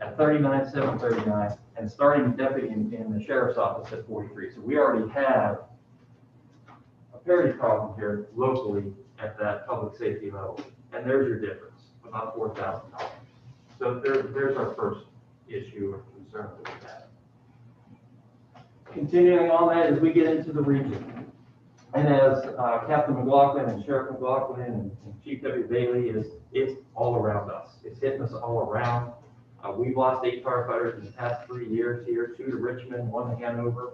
at 39,739 and starting deputy in the sheriff's office at 43. So we already have a parity problem here locally at that public safety level. And there's your difference, about $4,000. So there's our first issue or concern that we have. continuing on that, as we get into the region, and as Captain McLaughlin and Sheriff McLaughlin and Chief Deputy Bailey it's all around us. It's hitting us all around. We've lost 8 firefighters in the past 3 years here, 2 to Richmond, 1 to Hanover,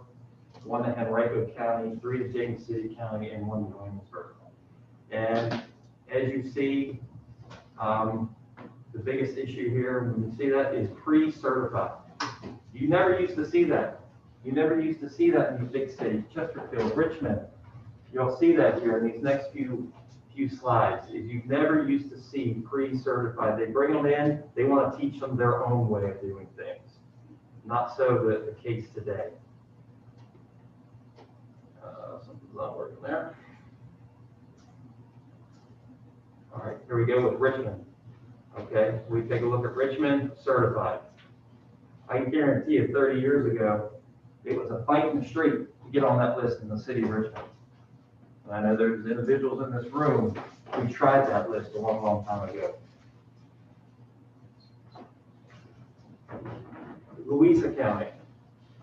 1 to Henrico County, 3 to James City County, and 1 to Williamsburg. And as you see, the biggest issue here, when you see that, is pre-certified. You never used to see that. You never used to see that in the big cities, Chesterfield, Richmond. You'll see that here in these next few slides. Is you never used to see pre-certified. They bring them in, they want to teach them their own way of doing things. Not so the case today. Something's not working there. All right, here we go with Richmond. Okay, we take a look at Richmond, certified. I can guarantee you 30 years ago, it was a fight in the street to get on that list in the city of Richmond. And I know there's individuals in this room who tried that list a long, long time ago. Louisa County,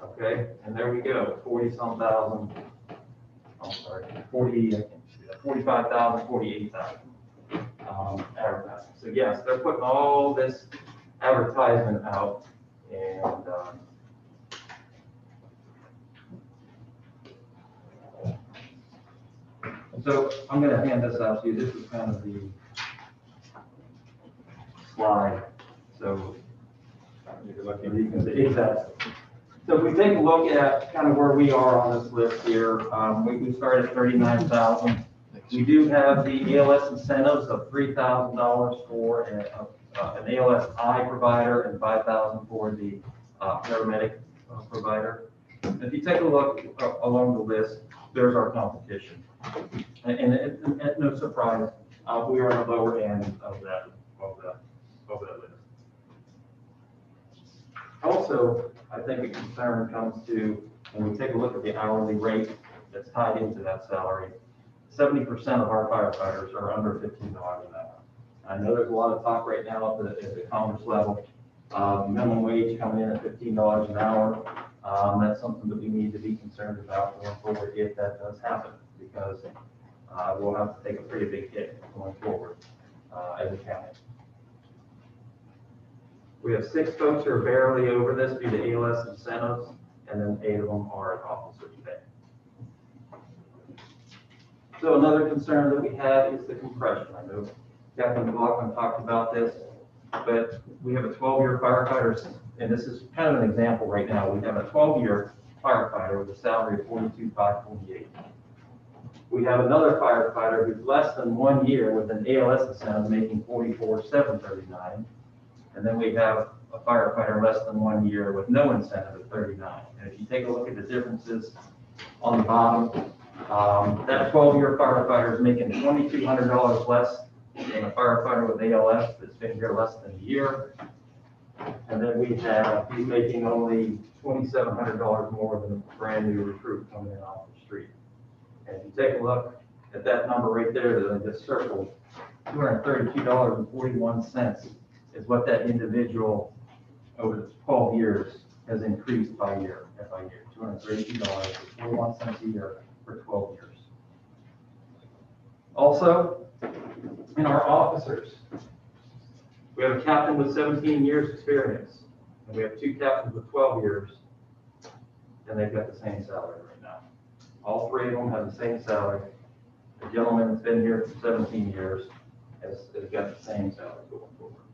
okay, and there we go, 40-some thousand, I'm sorry, 45,000, 48,000 advertising. So yes, they're putting all this advertisement out, and so I'm going to hand this out to you. This is kind of the slide. So you can see exactly. So if we take a look at kind of where we are on this list here, we started at 39,000. We do have the ALS incentives of $3,000 for an ALSI provider and $5,000 for the paramedic provider. If you take a look along the list, there's our competition. And no surprise, we are on the lower end of that list. Also, I think a concern comes to when we take a look at the hourly rate that's tied into that salary. 70% of our firefighters are under $15 an hour. I know there's a lot of talk right now at the Congress level. Minimum wage coming in at $15 an hour. That's something that we need to be concerned about going forward if that does happen, because we'll have to take a pretty big hit going forward as a county. We have 6 folks who are barely over this due to ALS incentives, and then 8 of them are at officers' pay. So another concern that we have is the compression. I know Captain McLaughlin talked about this, but we have a 12-year firefighter, and this is kind of an example right now. We have a 12-year firefighter with a salary of $42,548. We have another firefighter who's less than 1 year with an ALS incentive making $44,739. And then we have a firefighter less than 1 year with no incentive at $39. And if you take a look at the differences on the bottom, that 12-year firefighter is making $2,200 less than a firefighter with ALS that's been here less than a year. And then we have, he's making only $2,700 more than a brand new recruit coming in off the street. And if you take a look at that number right there that I just circled, $232.41 is what that individual over the 12 years has increased by year, $232.41 a year for 12 years. Also, in our officers, we have a captain with 17 years experience, and we have 2 captains with 12 years, and they've got the same salary right now. All 3 of them have the same salary. The gentleman that's been here for 17 years has got the same salary going forward.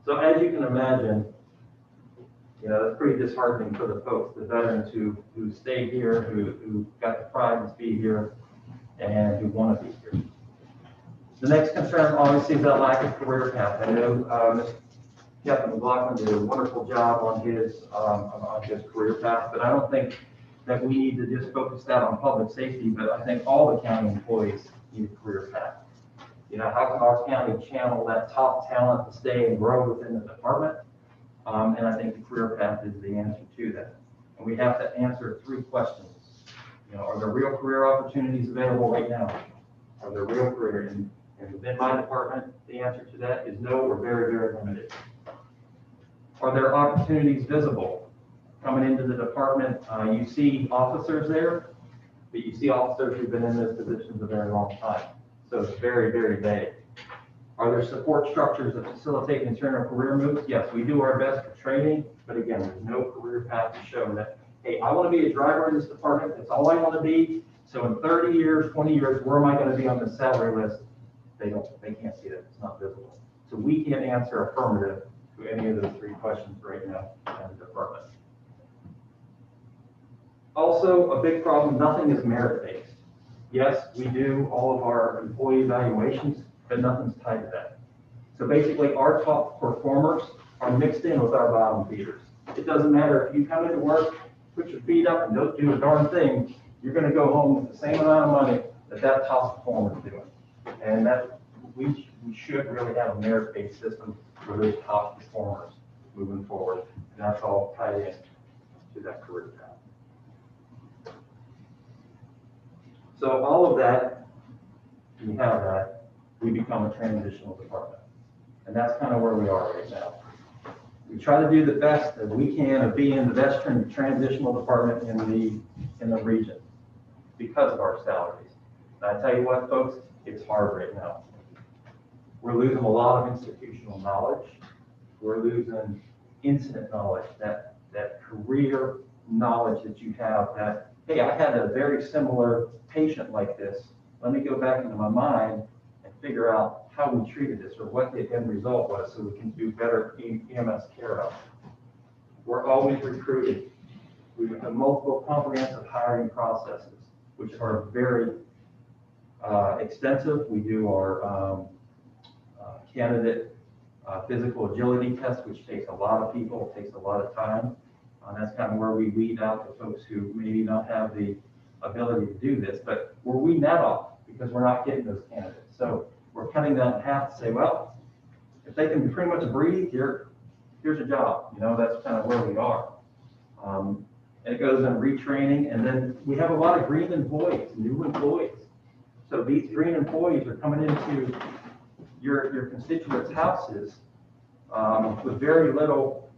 So as you can imagine, you know, it's pretty disheartening for the folks, the veterans who stayed here, who got the pride to be here, and who want to be here. The next concern obviously is that lack of career path. I know Captain McLaughlin did a wonderful job on his career path, but I don't think that we need to just focus that on public safety, but I think all the county employees need a career path. You know, how can our county channel that top talent to stay and grow within the department? And I think the career path is the answer to that. And we have to answer 3 questions. You know, are there real career opportunities available right now? Are there real career? And within my department, the answer to that is no or very, very limited. Are there opportunities visible? coming into the department, you see officers there, but you see officers who've been in those positions a very long time. So it's very, very vague. Are there support structures that facilitate internal career moves? Yes, we do our best for training, but again, there's no career path to show that, hey, I want to be a driver in this department, that's all I want to be. So in 30 years, 20 years, where am I going to be on the salary list? They can't see that, it's not visible. So we can't answer affirmative to any of those three questions right now in the department. Also, a big problem, nothing is merit-based. Yes, we do all of our employee evaluations, but nothing's tied to that. So basically, our top performers are mixed in with our bottom feeders. It doesn't matter if you come into work, put your feet up and don't do a darn thing, you're gonna go home with the same amount of money that top performer is doing. And that, we should really have a merit-based system for those top performers moving forward. And that's all tied in to that career path. So all of that, we have that, we become a transitional department. And that's kind of where we are right now. We try to do the best that we can of being the best transitional department in the region because of our salaries. And I tell you what, folks, it's hard right now. We're losing a lot of institutional knowledge. We're losing incident knowledge, that career knowledge that you have that, hey, I had a very similar patient like this. Let me go back into my mind and figure out how we treated this or what the end result was so we can do better EMS care of. We're always recruiting. We have multiple comprehensive hiring processes, which are very extensive. We do our candidate physical agility test, which takes a lot of people, takes a lot of time. That's kind of where we weed out the folks who maybe not have the ability to do this, but we're weeding that off because we're not getting those candidates. So we're cutting that in half to say, well, if they can pretty much breathe, here's a job. You know, that's kind of where we are. And it goes in retraining, and then we have a lot of green employees, new employees. So these green employees are coming into your constituents' houses with very little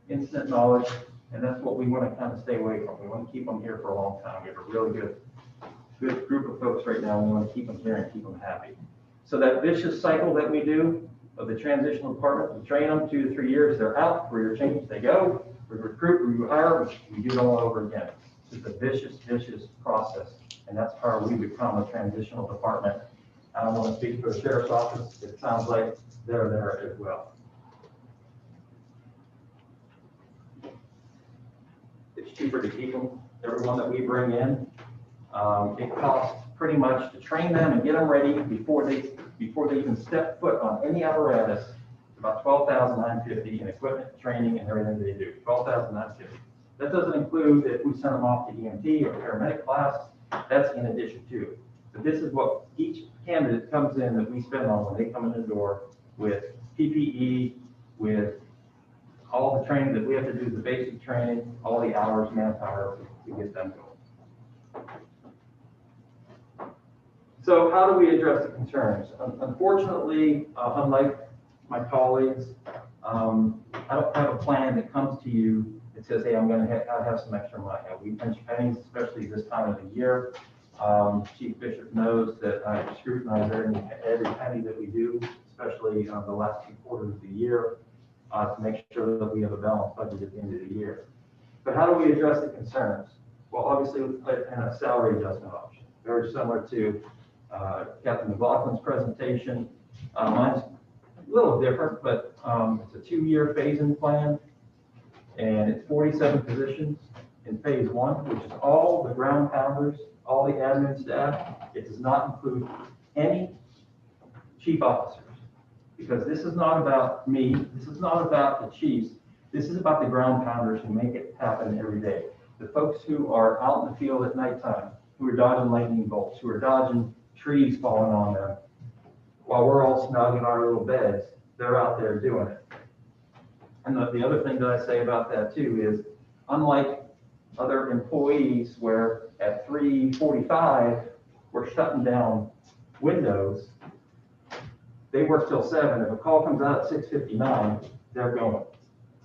incident knowledge, and that's what we want to kind of stay away from. We want to keep them here for a long time. We have a really good group of folks right now, and we want to keep them here and keep them happy. So that vicious cycle that we do of the transitional department, we train them 2 to 3 years, they're out, career change, they go, we recruit, we hire, we do it all over again. It's a vicious process, and that's how we become a transitional department. I don't want to speak for the sheriff's office, it sounds like they're there as well. It's cheaper to keep them, everyone that we bring in. It costs pretty much to train them and get them ready before they even step foot on any apparatus. It's about $12,950 in equipment, training, and everything they do. $12,950. That doesn't include if we send them off to EMT or paramedic class. That's in addition to. But this is what each candidate comes in that we spend on when they come in the door with PPE, with all the training that we have to do, the basic training, all the hours, manpower to get them going. So how do we address the concerns? Unfortunately, unlike my colleagues, I don't have a plan that comes to you that says, hey, I'm going to have some extra money. We pinch pennies, especially this time of the year. Chief Bishop knows that I scrutinize every penny that we do, especially the last 2 quarters of the year, to make sure that we have a balanced budget at the end of the year. But how do we address the concerns? Well, obviously, in a salary adjustment option, very similar to Captain McLaughlin's presentation. Mine's a little different, but it's a 2-year phase-in plan, and it's 47 positions in phase 1, which is all the ground pounders, all the admin staff. It does not include any chief officers, because this is not about me, this is not about the chiefs, this is about the ground pounders who make it happen every day. The folks who are out in the field at nighttime, who are dodging lightning bolts, who are dodging trees falling on them, while we're all snug in our little beds, they're out there doing it. And the other thing that I say about that too is, unlike other employees where at 3:45, we're shutting down windows, they work till 7. If a call comes out at 6:59, they're going.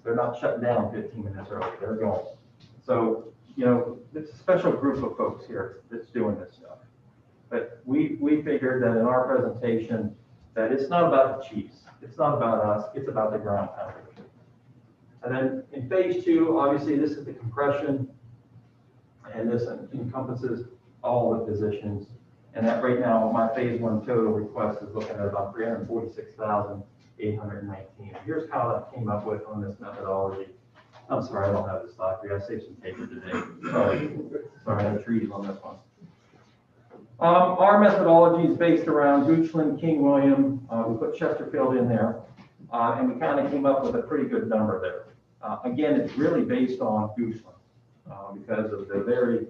They're not shutting down 15 minutes early, they're going. So, you know, it's a special group of folks here that's doing this stuff. But we figured that in our presentation, that it's not about the chiefs, it's not about us, it's about the ground pounders. And then in phase two, obviously, this is the compression, and this encompasses all the positions. And that right now, my phase one total request is looking at about 346,819. Here's how that came up with on this methodology. I'm sorry, I don't have this document. I saved some paper today. Sorry, I have treaties on this one. Our methodology is based around Goochland, King William. We put Chesterfield in there, and we kind of came up with a pretty good number there. Again, it's really based on Goochland because of the very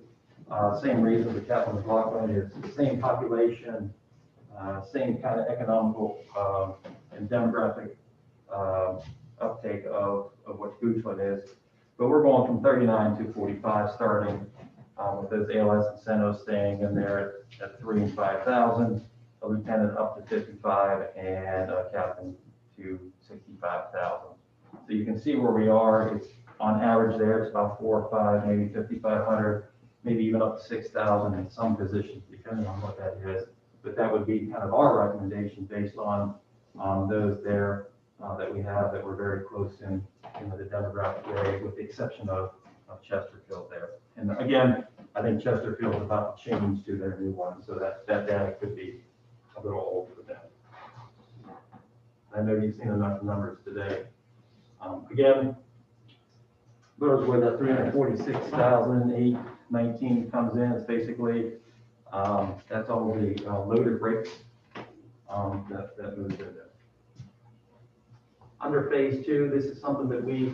same reason the capital McLaughlin is the same population, same kind of economical and demographic uptake of what Goochland is. But we're going from 39 to 45 starting with those ALS incentives staying in there at 3 and 5,000, a lieutenant up to 55, and a captain to 65,000. So you can see where we are. It's on average there, it's about 4 or 5, maybe 5,500, maybe even up to 6,000 in some positions, depending on what that is. But that would be kind of our recommendation based on those there that we have that we're very close in the demographic area, with the exception of Chesterfield there. And again, I think Chesterfield is about to change to their new one, so that data could be a little old for them. I know you've seen enough numbers today. Again, those where that 346,819 comes in, it's basically, that's all the loaded rates that moves in there. Under phase two, this is something that we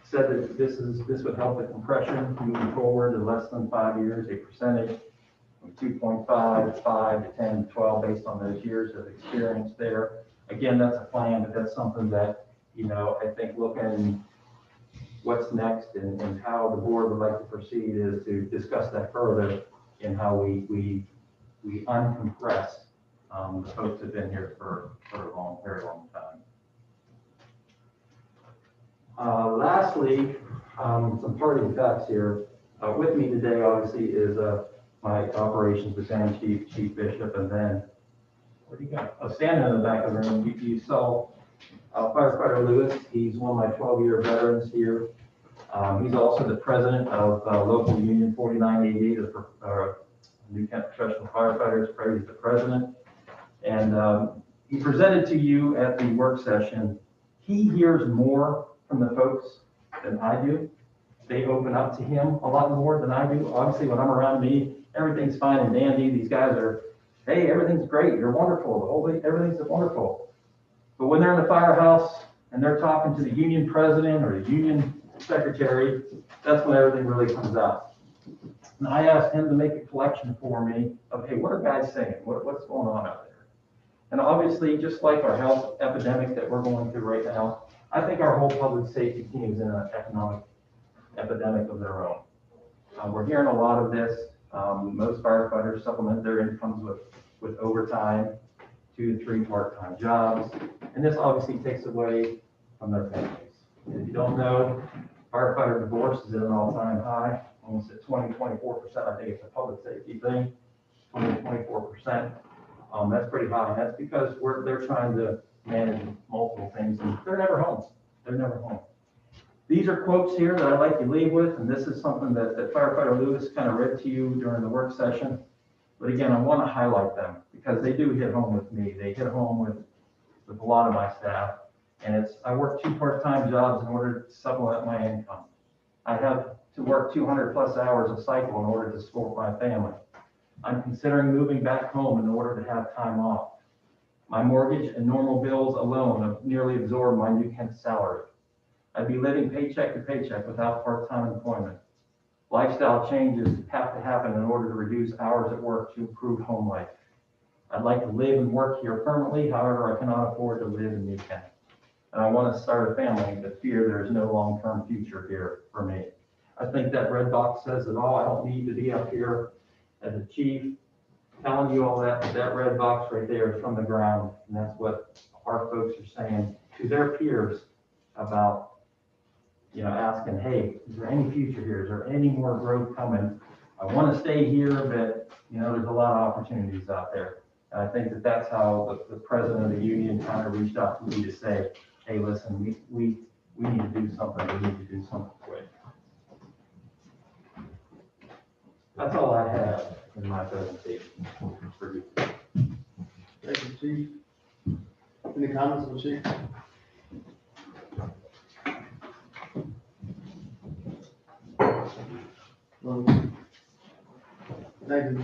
said that this would help the compression moving forward to less than 5 years, a percentage from 2.5 to 5 to 10 to 12 based on those years of experience there. Again, that's a plan, but that's something that, you know, I think looking what's next and how the board would like to proceed is to discuss that further in how we uncompress the folks that have been here for a very long time. Lastly, some party facts here. With me today, obviously, is my operations battalion chief Bishop, and then what do you got? Standing in the back of the room, you saw firefighter Lewis. He's one of my 12-year veterans here. He's also the president of local union 4980, the New Kent Professional Firefighters. He's the president, and he presented to you at the work session. He hears more from the folks than I do. They open up to him a lot more than I do. Obviously, when I'm around me, everything's fine and dandy. These guys are, hey, everything's great. You're wonderful. The whole thing, everything's wonderful. But when they're in the firehouse and they're talking to the union president or the union secretary, that's when everything really comes out. And I asked him to make a collection for me of, hey, what are guys saying? What's going on out there? And obviously, just like our health epidemic that we're going through right now, I think our whole public safety team is in an economic epidemic of their own. We're hearing a lot of this. Most firefighters supplement their incomes with overtime, 2 to 3 part-time jobs. And this obviously takes away from their families. If you don't know, firefighter divorce is at an all-time high, almost at 24%. I think it's a public safety thing, 24%. That's pretty high. That's because they're trying to manage multiple things, and they're never home. They're never home. These are quotes here that I'd like to leave with, and this is something that firefighter Lewis kind of read to you during the work session. But again, I want to highlight them because they do hit home with me. They hit home with a lot of my staff. And I work 2 part-time jobs in order to supplement my income. I have to work 200 plus hours a cycle in order to support my family. I'm considering moving back home in order to have time off. My mortgage and normal bills alone have nearly absorbed my New Kent salary. I'd be living paycheck to paycheck without part-time employment. Lifestyle changes have to happen in order to reduce hours at work to improve home life. I'd like to live and work here permanently, however, I cannot afford to live in New Kent. And I want to start a family, but fear there is no long-term future here for me. I think that red box says it all. I don't need to be up here as a chief telling you all that, but that red box right there is from the ground, and that's what our folks are saying to their peers about asking, hey, is there any future here? Is there any more growth coming? I want to stay here, but, there's a lot of opportunities out there. And I think that that's how the president of the union kind of reached out to me to say, hey, listen, we need to do something. We need to do something quick. That's all I have in my presentation for you. Thank you, Chief. Any comments from Chief? Thank you.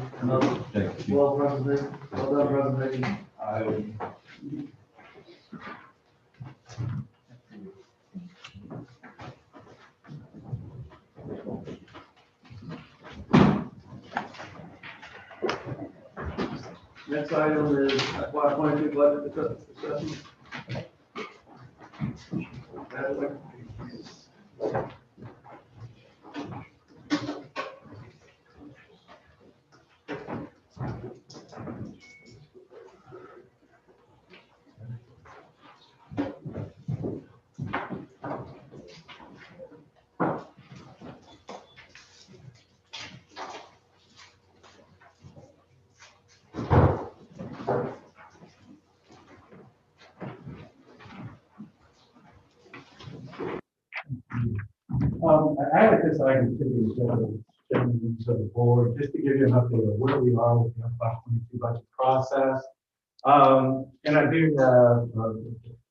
Well presentation, well done presentation. Next item is FY 22 budget discussion. I added this item to the agenda of the board, just to give you an update of where we are with the FY 22 budget process. And I do have a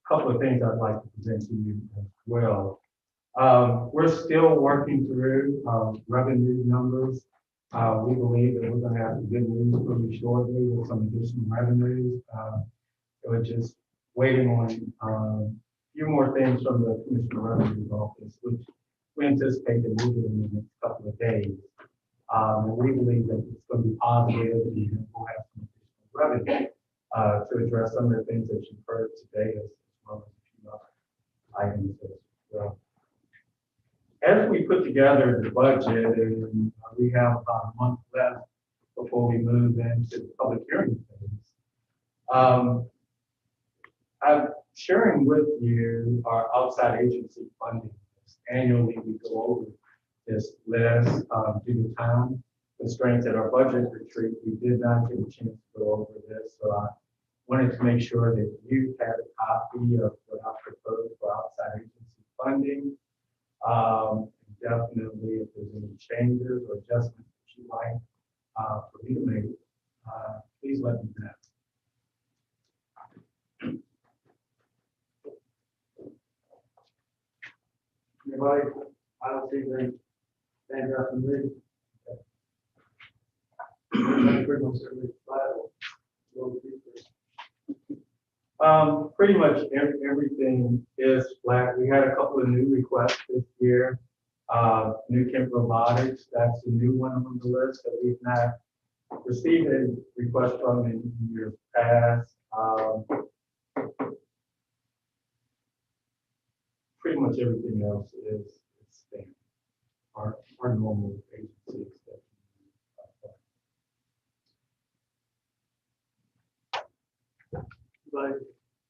couple of things I'd like to present to you as well. We're still working through revenue numbers. We believe that we're going to have some good news pretty shortly with some additional revenues. We're just waiting on a few more things from the Commissioner of Revenue's office, which we anticipate that we'll get in the next couple of days. And we believe that it's going to be positive and we'll have some additional revenue to address some of the things that you've heard today, as well as a few other items as well. As we put together the budget, and we have about a month left before we move into the public hearing phase, I'm sharing with you our outside agency funding. Annually, we go over this list due to time constraints at our budget retreat. We did not get a chance to go over this, so I wanted to make sure that you had a copy of what I proposed for outside agency funding. Definitely, if there's any changes or adjustments that you'd like for me to make, please let me know. Anybody? I don't see any stand up and leave. Pretty much everything is flat. We had a couple of new requests this year. New Kent Robotics, that's a new one on the list that we've not received a request from in years past. Pretty much everything else is standard. Our normal agency exception. Anybody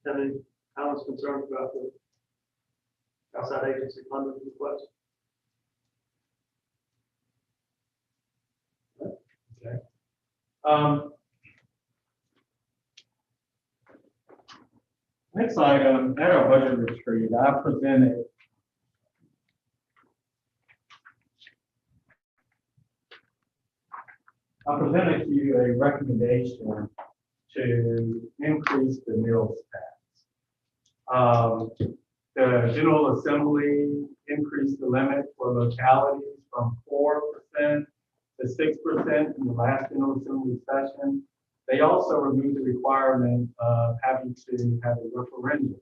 have any comments, concerns about the outside agency funding request? Okay. Next item, at our budget retreat, I presented to you a recommendation to increase the meals tax. The General Assembly increased the limit for localities from 4% to 6% in the last General Assembly session. They also removed the requirement of having to have a referendum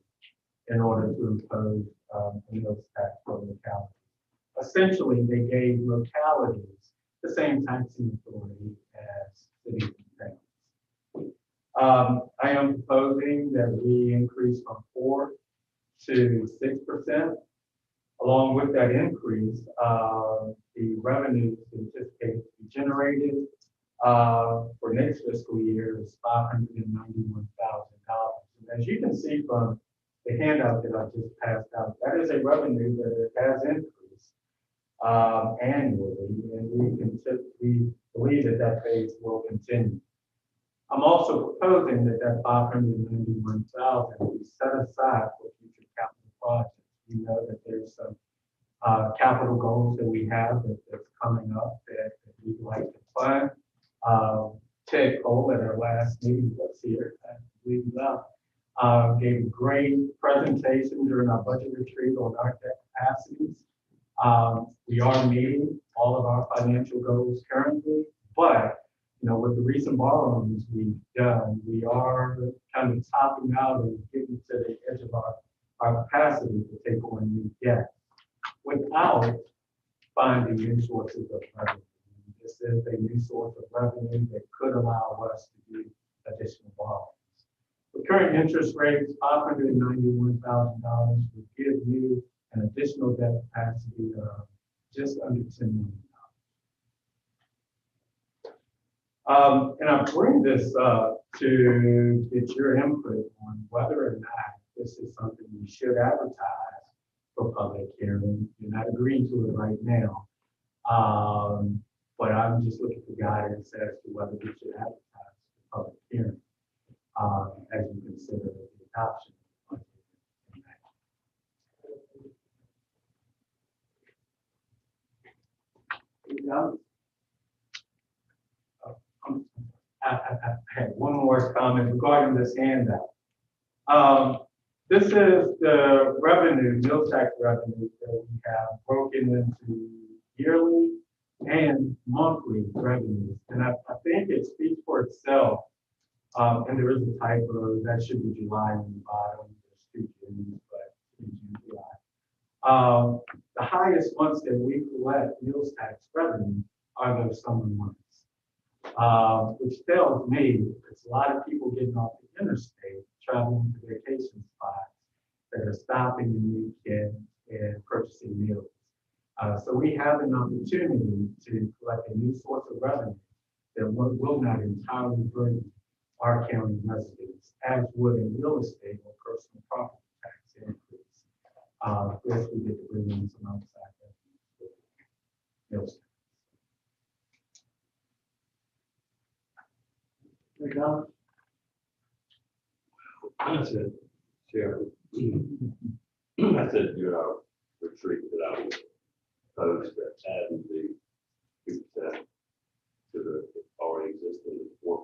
in order to impose a meals tax for localities. Essentially, they gave localities the same taxing authority as cities and towns. I am proposing that we increase from 4% to 6%. Along with that increase, the revenues anticipated to be generated for next fiscal year is $591,000. And as you can see from the handout that I just passed out, that is a revenue that has increased annually, and we believe that that phase will continue. I'm also proposing that that 591,000 be set aside for future capital projects. We know that there's some capital goals that we have that's coming up that we'd like to fund. Ted Cole at our last meeting was here, I believe gave a great presentation during our budget retreat on our debt capacities. We are meeting all of our financial goals currently, but with the recent borrowings we've done, we are kind of topping out and getting to the edge of our capacity to take on new debt without finding new sources of revenue. This is a new source of revenue that could allow us to do additional borrowings. The current interest rate is $591,000 would give you an additional debt capacity of just under $10 million. And I bring this up to get your input on whether or not this is something we should advertise for public hearing. You're not agreeing to it right now. But I'm just looking for guidance as to whether we should advertise for public hearing as you consider the adoption of the budget. I had one more comment regarding this handout. This is the revenue, meal tax revenue that we have broken into yearly and monthly revenues. And I think it speaks for itself. And there is a typo, that should be July on the bottom. There's 2 June, but in June, July. The highest months that we collect meals tax revenue are those summer months. Which tells me there's a lot of people getting off the interstate, traveling to vacation spots that are stopping in weekends and purchasing meals. So we have an opportunity to collect a new source of revenue that will not entirely burden our county residents, as would a real estate or personal property tax increase. First, we get to bring in some outside revenue. I said, Chairman, I said, retreat that I was opposed to adding the 2% to the already existing 4%.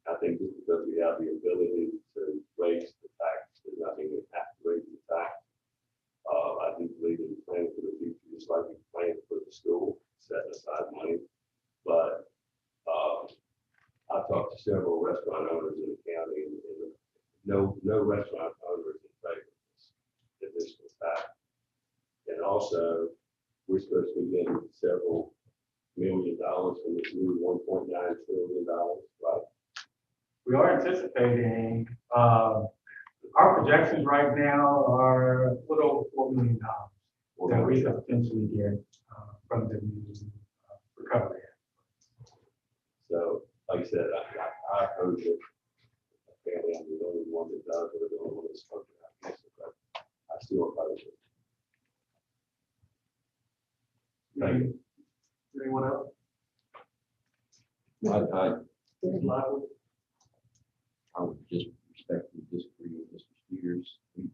I think just because we have the ability to raise the tax, does not mean we have to raise the tax. I do believe in planning for the future, just like we plan for the school, setting aside money. But I've talked to several restaurant owners in the county, and no restaurant owners in favor of this additional tax. And also, we're supposed to be getting several $1 million from this new $1.9 trillion, right? We are anticipating, our projections right now are a little over $4 million that we could potentially get from the new recovery act. So, like I said, I oppose it. Apparently, I'm the only one that does it, or the only one that's spoken against it, but I still oppose it. Thank you. Anyone else? I would just respectfully disagree with Mr. Spears.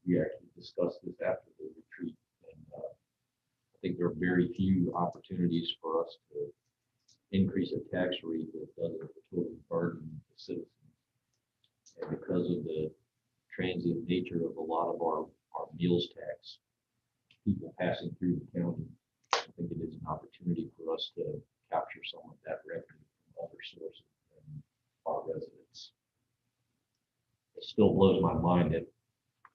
We actually discussed this after the retreat, and I think there are very few opportunities for us to increase a tax rate that doesn't totally burden the citizens. And because of the transient nature of a lot of our meals tax, people passing through the county, I think it is an opportunity for us to capture some of that revenue from other sources than our residents. It still blows my mind that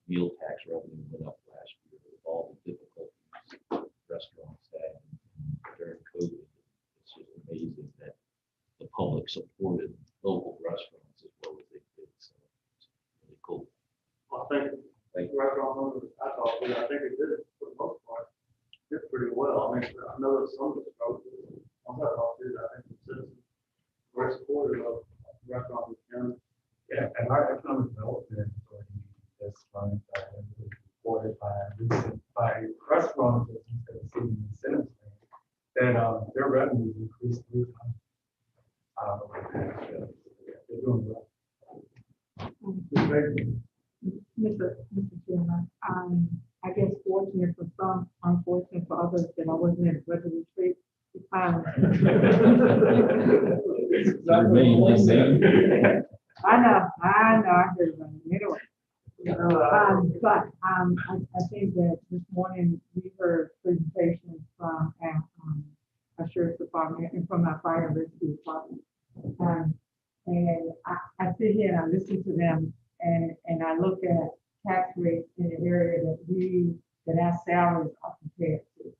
meal tax revenue went up last year with all the difficulties restaurants had during COVID. It's just amazing that the public supported local restaurants as well as they did. So it's really cool. Well, I think restaurant owners, I talked to, I think it did it for the most part. Did pretty well. I mean, I know that some of the struggles, I'm not all good. I think the citizens were supportive of restaurant in the county. Yeah, and our economic development authority, the this month, was reported by restaurants that are receiving incentives, that their revenues increased 3 times. They're doing well. Mr. Chairman, I guess fortunate for some, unfortunate for others that I wasn't at a weather retreat. I heard about it anyway. I think that this morning we heard presentations from our sheriff's department and from our fire and rescue department. And I sit here and I listen to them and I look at tax rates in the area that our salaries are compared to.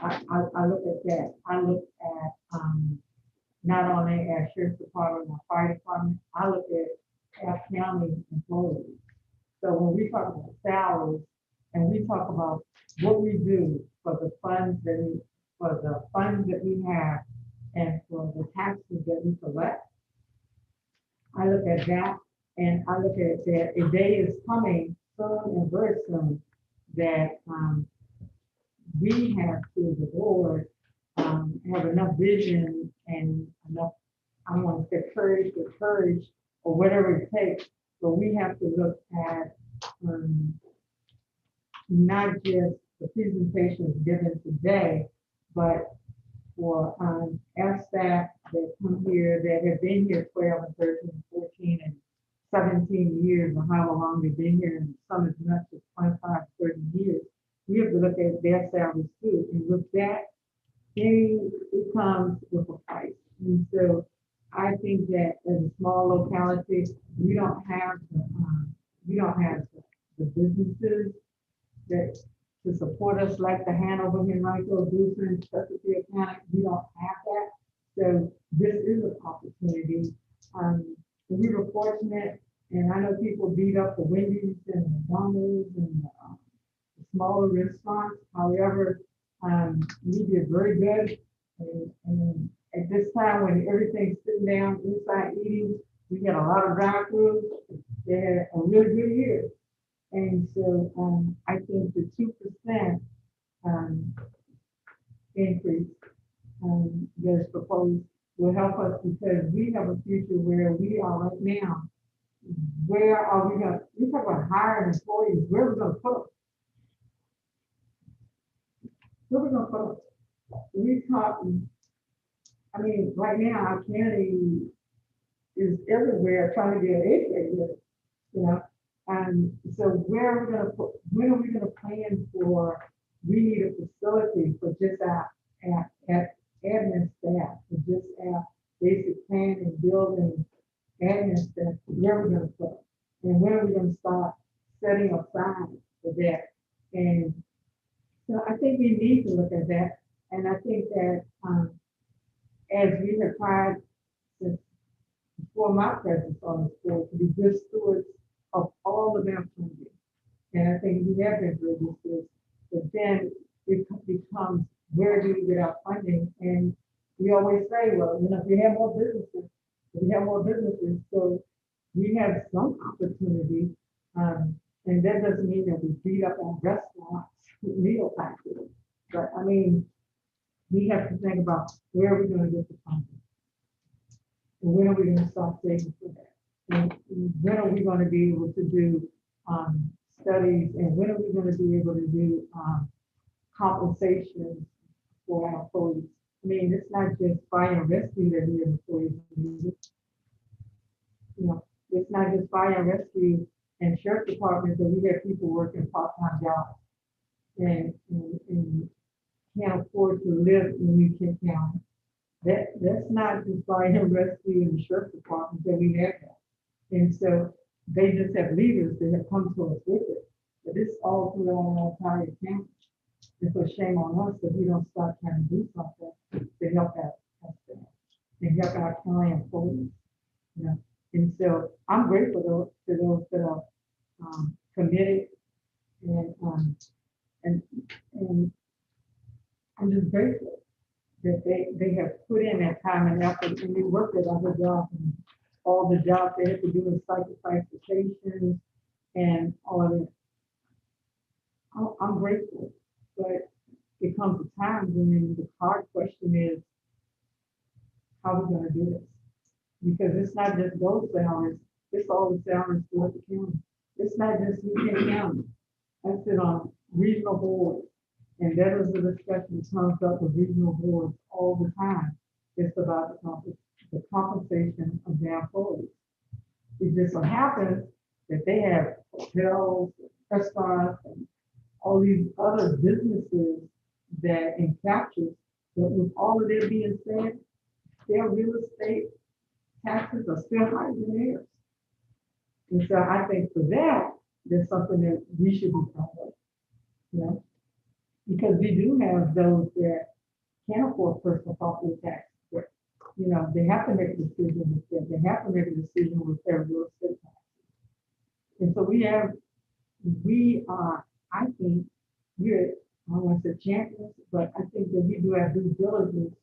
I look at that. I look at not only our sheriff's department, our fire department, I look at our county employees. So when we talk about salaries and we talk about what we do for the funds that we have and for the taxes that we collect, I look at that and I look at that a day is coming soon and very soon that we have to, the board, have enough vision and enough, I don't want to say courage or whatever it takes, but we have to look at not just the presentations given today, but for our staff that come here that have been here 12 and 13, 14 and 17 years or however long they've been here, and some as much as 25, 30 years. We have to look at their salaries too. And with that, it comes with a price. And so I think that as a small locality, we don't have the businesses that to support us like the Hanover, Henrico, Blueprint, Specialty Accounting. We don't have that. So this is an opportunity. We were fortunate, and I know people beat up the Wendy's and the McDonald's and the smaller restaurants. However, we did very good. And at this time, when everything's sitting down inside eating, we had a lot of drive-throughs. They had a really good year. And so I think the 2% increase that is proposed will help us because we have a future where we are right now. Where are we going to, we talk about hiring employees, where are we going to put them? Where are we going to put them? We talking, I mean, right now, our county is everywhere trying to get an aid, you know? So where are we going to put, when are we going to plan for, we need a facility for just our admin staff, for just our basic planning, building, admin staff, where are we going to put? And when are we going to start setting aside for that? And so I think we need to look at that. And I think that as we have tried since before my presence on the board to be good stewards of all of our funding. And I think we have been very good stewards, but then it becomes where do we get our funding? And we always say, well, you know, if we have more businesses, so we have some opportunity. And that doesn't mean that we beat up on restaurants with meal taxes. But I mean, we have to think about where are we going to get the funding? And when are we going to start saving for that? And when are we going to be able to do studies? And when are we going to be able to do compensation for our employees? I mean, it's not just fire and rescue that we have employees. You know, it's not just fire and rescue and sheriff department that we have people working part-time jobs and can't afford to live in New Kent County. That's not just fire and rescue and the sheriff department that we have that. And so they just have leaders that have come to us with it. But it's all throughout our entire county. It's a shame on us that we don't start trying to do something to help our staff and help our county employees. You know? And so I'm grateful to those that are committed and I'm just grateful that they have put in that time and effort and we worked at other jobs and all the jobs they have to do in sacrifice stations and all of that. I'm grateful, but it comes a time when the hard question is, how are we gonna do this? Because it's not just those salaries, it's all the salaries throughout the county. It's not just New County. I sit on regional boards, and that is a discussion that comes up with regional boards all the time. It's about the compensation of their employees. It just so happens that they have hotels, restaurants, and all these other businesses that encaptures, but with all of that being said, their real estate taxes are still higher than theirs. And so I think for that, there's something that we should be proud of, you know? Because we do have those that can't afford personal property tax. But, you know, they have to make a decision with that. They have to make a decision with their real estate taxes. And so we are, I think, we're, I don't want to say champions, but I think that we do our due diligence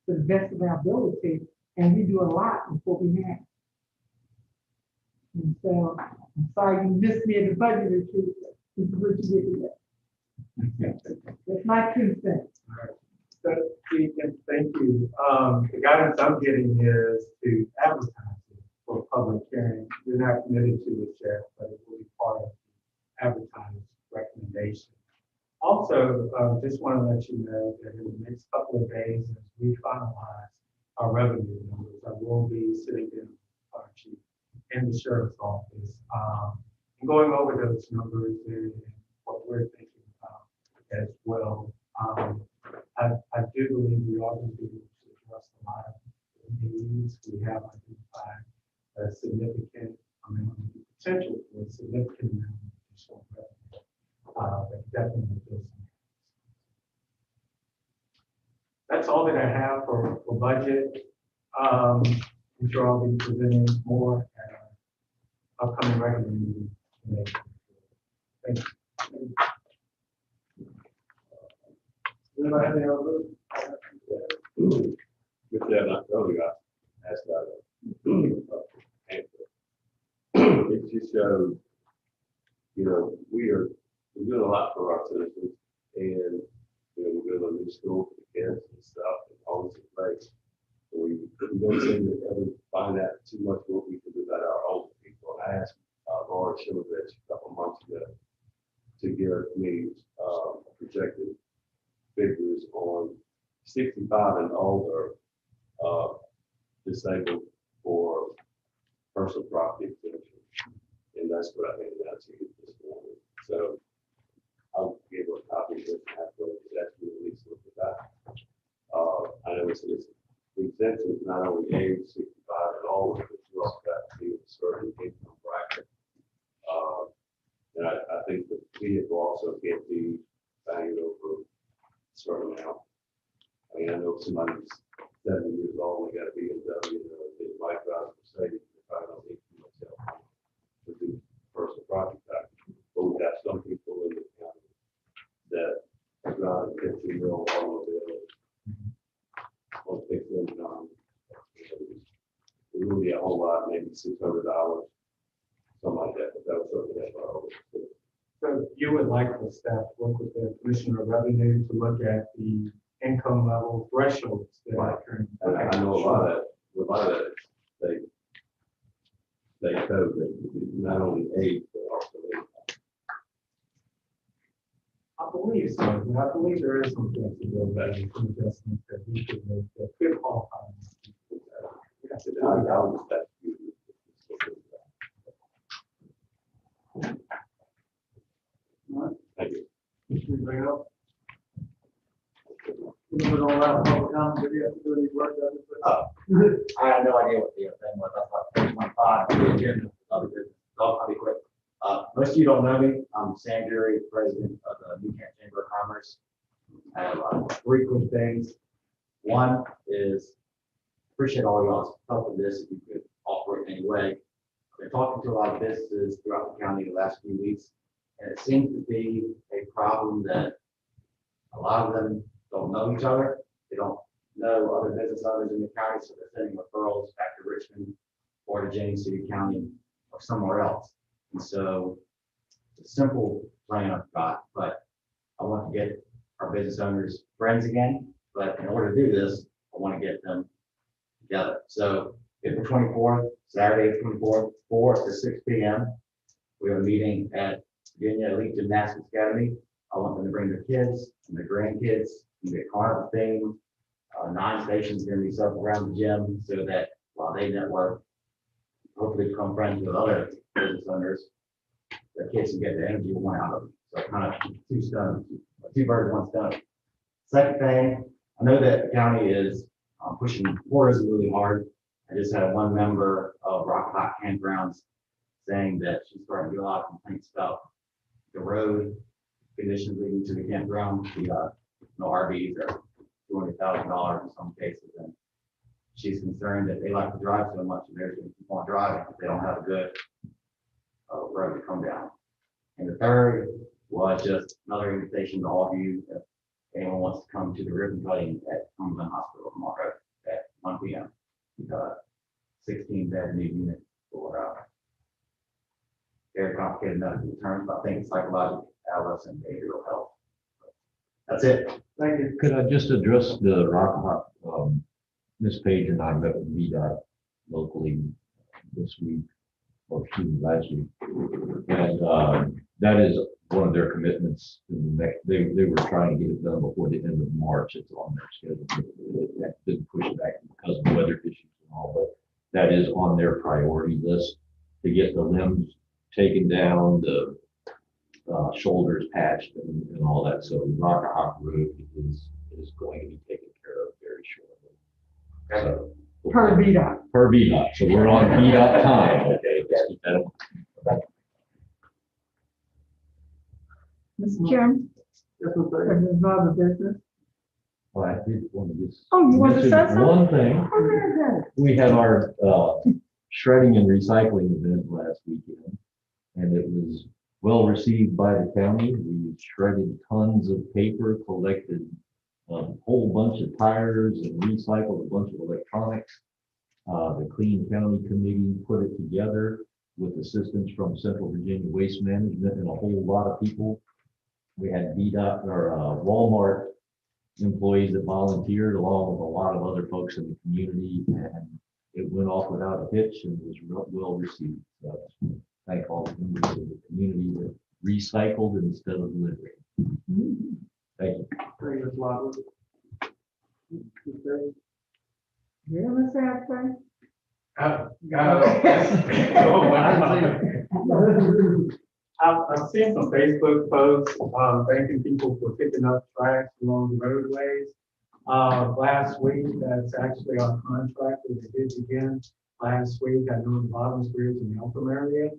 to the best of our ability, and we do a lot with what we have. And so, I'm sorry you missed me at the budget retreat, but this is what you get today. That's my consent. So, Deacon, thank you. The guidance I'm getting is to advertise it for public hearing. We're not committed to it yet, but it will be part of the advertised recommendation. Also, just want to let you know that in the next couple of days, as we finalize our revenue numbers, I will be sitting in our chief in the sheriff's office, and going over those numbers and what we're thinking about as well. I do believe we are going to be able to address a lot of the needs. We have identified a significant amount of potential for a significant amount of additional revenue. But definitely do some. That's all that I have for budget. I'm sure I'll be presenting more at our upcoming regular meeting. Thank you. Anybody have any other? With that, I probably got asked about it just shows, you know, we're doing a lot for our citizens, and you know, we're building a new school for the kids and stuff, and all this is great. So we don't seem to ever find out too much what we can do about our older people. And I asked Laura Shimovich a couple months ago to give me projected figures on 65 and older disabled for personal property exemption, and that's what I handed out to you this morning. So I'll give a copy of this after that's released with that. I know it's the exemption is not only age 65 and older, but you also got to be a certain income bracket. And I think the vehicle also can't be valued over a certain amount. I mean, I know somebody's 70 years old, they got a BMW, they might drive a Mercedes, they probably don't need too much help to do personal property tax. But we got some people in the county that drive a 15-year-old automobile, most fixed income. It would be a whole lot, maybe $600, something like that, but that was certainly that far over. So you would like the staff to work with the Commissioner of Revenue to look at the income level thresholds that are currently. And I know a lot of that, they code that not only age, but also income. I believe so. I believe there is some flexibility for adjustments that we could make that could qualify. I would expect you to. Thank you. Bring up. We don't allow public comment, but you have to do any work done. I have no idea what the thing was. That's like 25. Other business. I'll be quick. Most of you don't know me. I'm Sam Jury, president of the New Kent Chamber of Commerce. I have 3 quick things. One is appreciate all y'all's help in this. If you could offer it in any way. I've been talking to a lot of businesses throughout the county the last few weeks, and it seems to be a problem that a lot of them don't know each other. They don't know other business owners in the county, so they're sending referrals back to Richmond or to James City County or somewhere else. And so it's a simple plan I've got, but I want to get our business owners friends again. But in order to do this, I want to get them together. So April 24th, Saturday, 24th, 4 to 6 p.m. We have a meeting at Virginia Elite Gymnastics Academy. I want them to bring their kids and their grandkids and get carnival theme. 9 stations going to be set up around the gym so that while they network, hopefully become friends with other business owners, their kids can get the energy we want out of them. So kind of two birds, one stone. Second thing, I know that the county is pushing tourism really hard. I just had one member of Rock Hot Campgrounds saying that she's starting to get a lot of complaints about the road conditions leading to the campground. The RVs are $200,000 in some cases, and she's concerned that they like to drive so much and they're going to keep on driving if they don't have a good road to come down. And the third was just another invitation to all of you, if anyone wants to come to the ribbon cutting at Cumberland Hospital tomorrow at 1 p.m. 16-bed new unit for very complicated medical terms, but I think psychological, adolescent, behavioral health. That's it. Thank you. Could I just address the Rock Ms. Page and I met with VDOT locally this week, or excuse me, last week. And that is one of their commitments. In the next, they were trying to get it done before the end of March. It's on their schedule. That didn't push back because of weather issues and all, but that is on their priority list to get the limbs taken down, the shoulders patched and all that. So Rock Road is going to be taken care of very shortly. So, Per VDOT. Per VDOT. So we're on VDOT time. Okay. Let's keep that in mind. Mr. Chairman, Yes, Mr. for this other business. Well, I did want to just Oh, you want to say mention something? one thing. Oh, very good. We had our shredding and recycling event last weekend, and it was well received by the county. We shredded tons of paper, collected a whole bunch of tires, and recycled a bunch of electronics. The Clean County Committee put it together with assistance from Central Virginia Waste Management and a whole lot of people. We had VDOT or Walmart employees that volunteered along with a lot of other folks in the community, and it went off without a hitch and was well received. So thank all the members of the community that recycled instead of littering. Thank you. Thank you, Ms. Lawler. Yeah, Ms. Sampson. I've seen some Facebook posts, thanking people for picking up trash along the roadways. Last week, that's actually our contractor that did begin last week. I know in Bottoms Bridge in the Eltham area.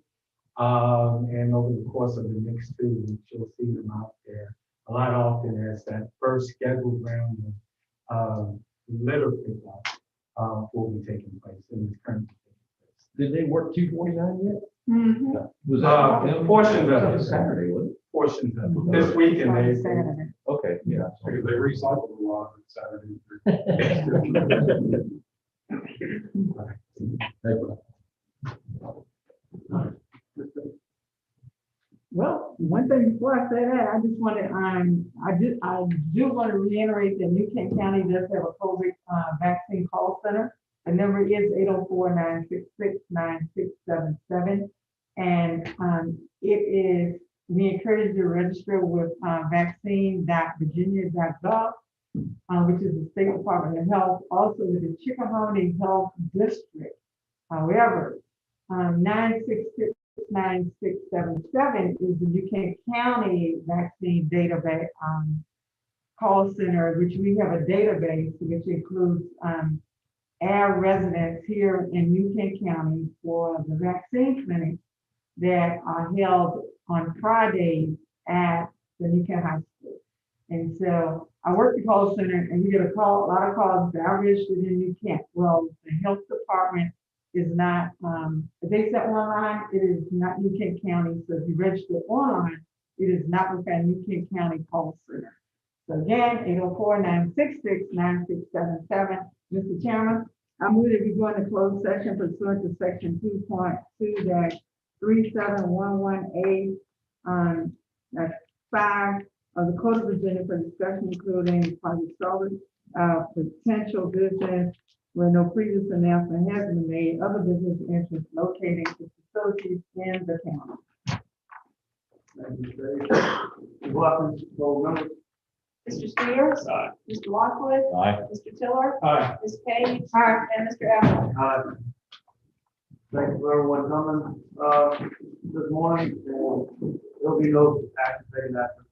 And over the course of the next 2 weeks, you'll see them out there a lot often as that first scheduled round of litter pickup will be taking place in this current. Did they work 249 yet? Mm-hmm. Was that portions of it. Saturday, wasn't it? Portions of it. This weekend, they Saturday. Okay, yeah. because they recycled a lot on Saturday. Well, one thing before I say that, I just want to, I do want to reiterate that New Kent County does have a COVID vaccine call center. The number is 804-966-9677. And we encourage you to register with vaccine.virginia.gov, which is the State Department of Health, also with the Chickahominy Health District. However, 966-9677 is the New Kent County vaccine database call center, which we have a database which includes our residents here in New Kent County for the vaccine clinics that are held on Fridays at the New Kent High School. And so I work the call center and we get a lot of calls that are registered in New Kent. Well, the health department is not, if they set online, it is not New Kent County. So if you register online, it is not with our New Kent County call center. So again, 804-966-9677. Mr. Chairman, I move that we go into closed session pursuant to section 2.2- 3711A, that's 5 of the Code of Virginia for discussion, including Project Solid, potential business where no previous announcement has been made, other business interests locating its facilities in the county. Thank you, Dave. Welcome, board members. Mr. Spears. Aye. Mr. Lockwood. Aye. Mr. Tiller. Aye. Ms. Page. And Mr. Evans. Thank you for everyone coming, this morning. There'll be no action taken after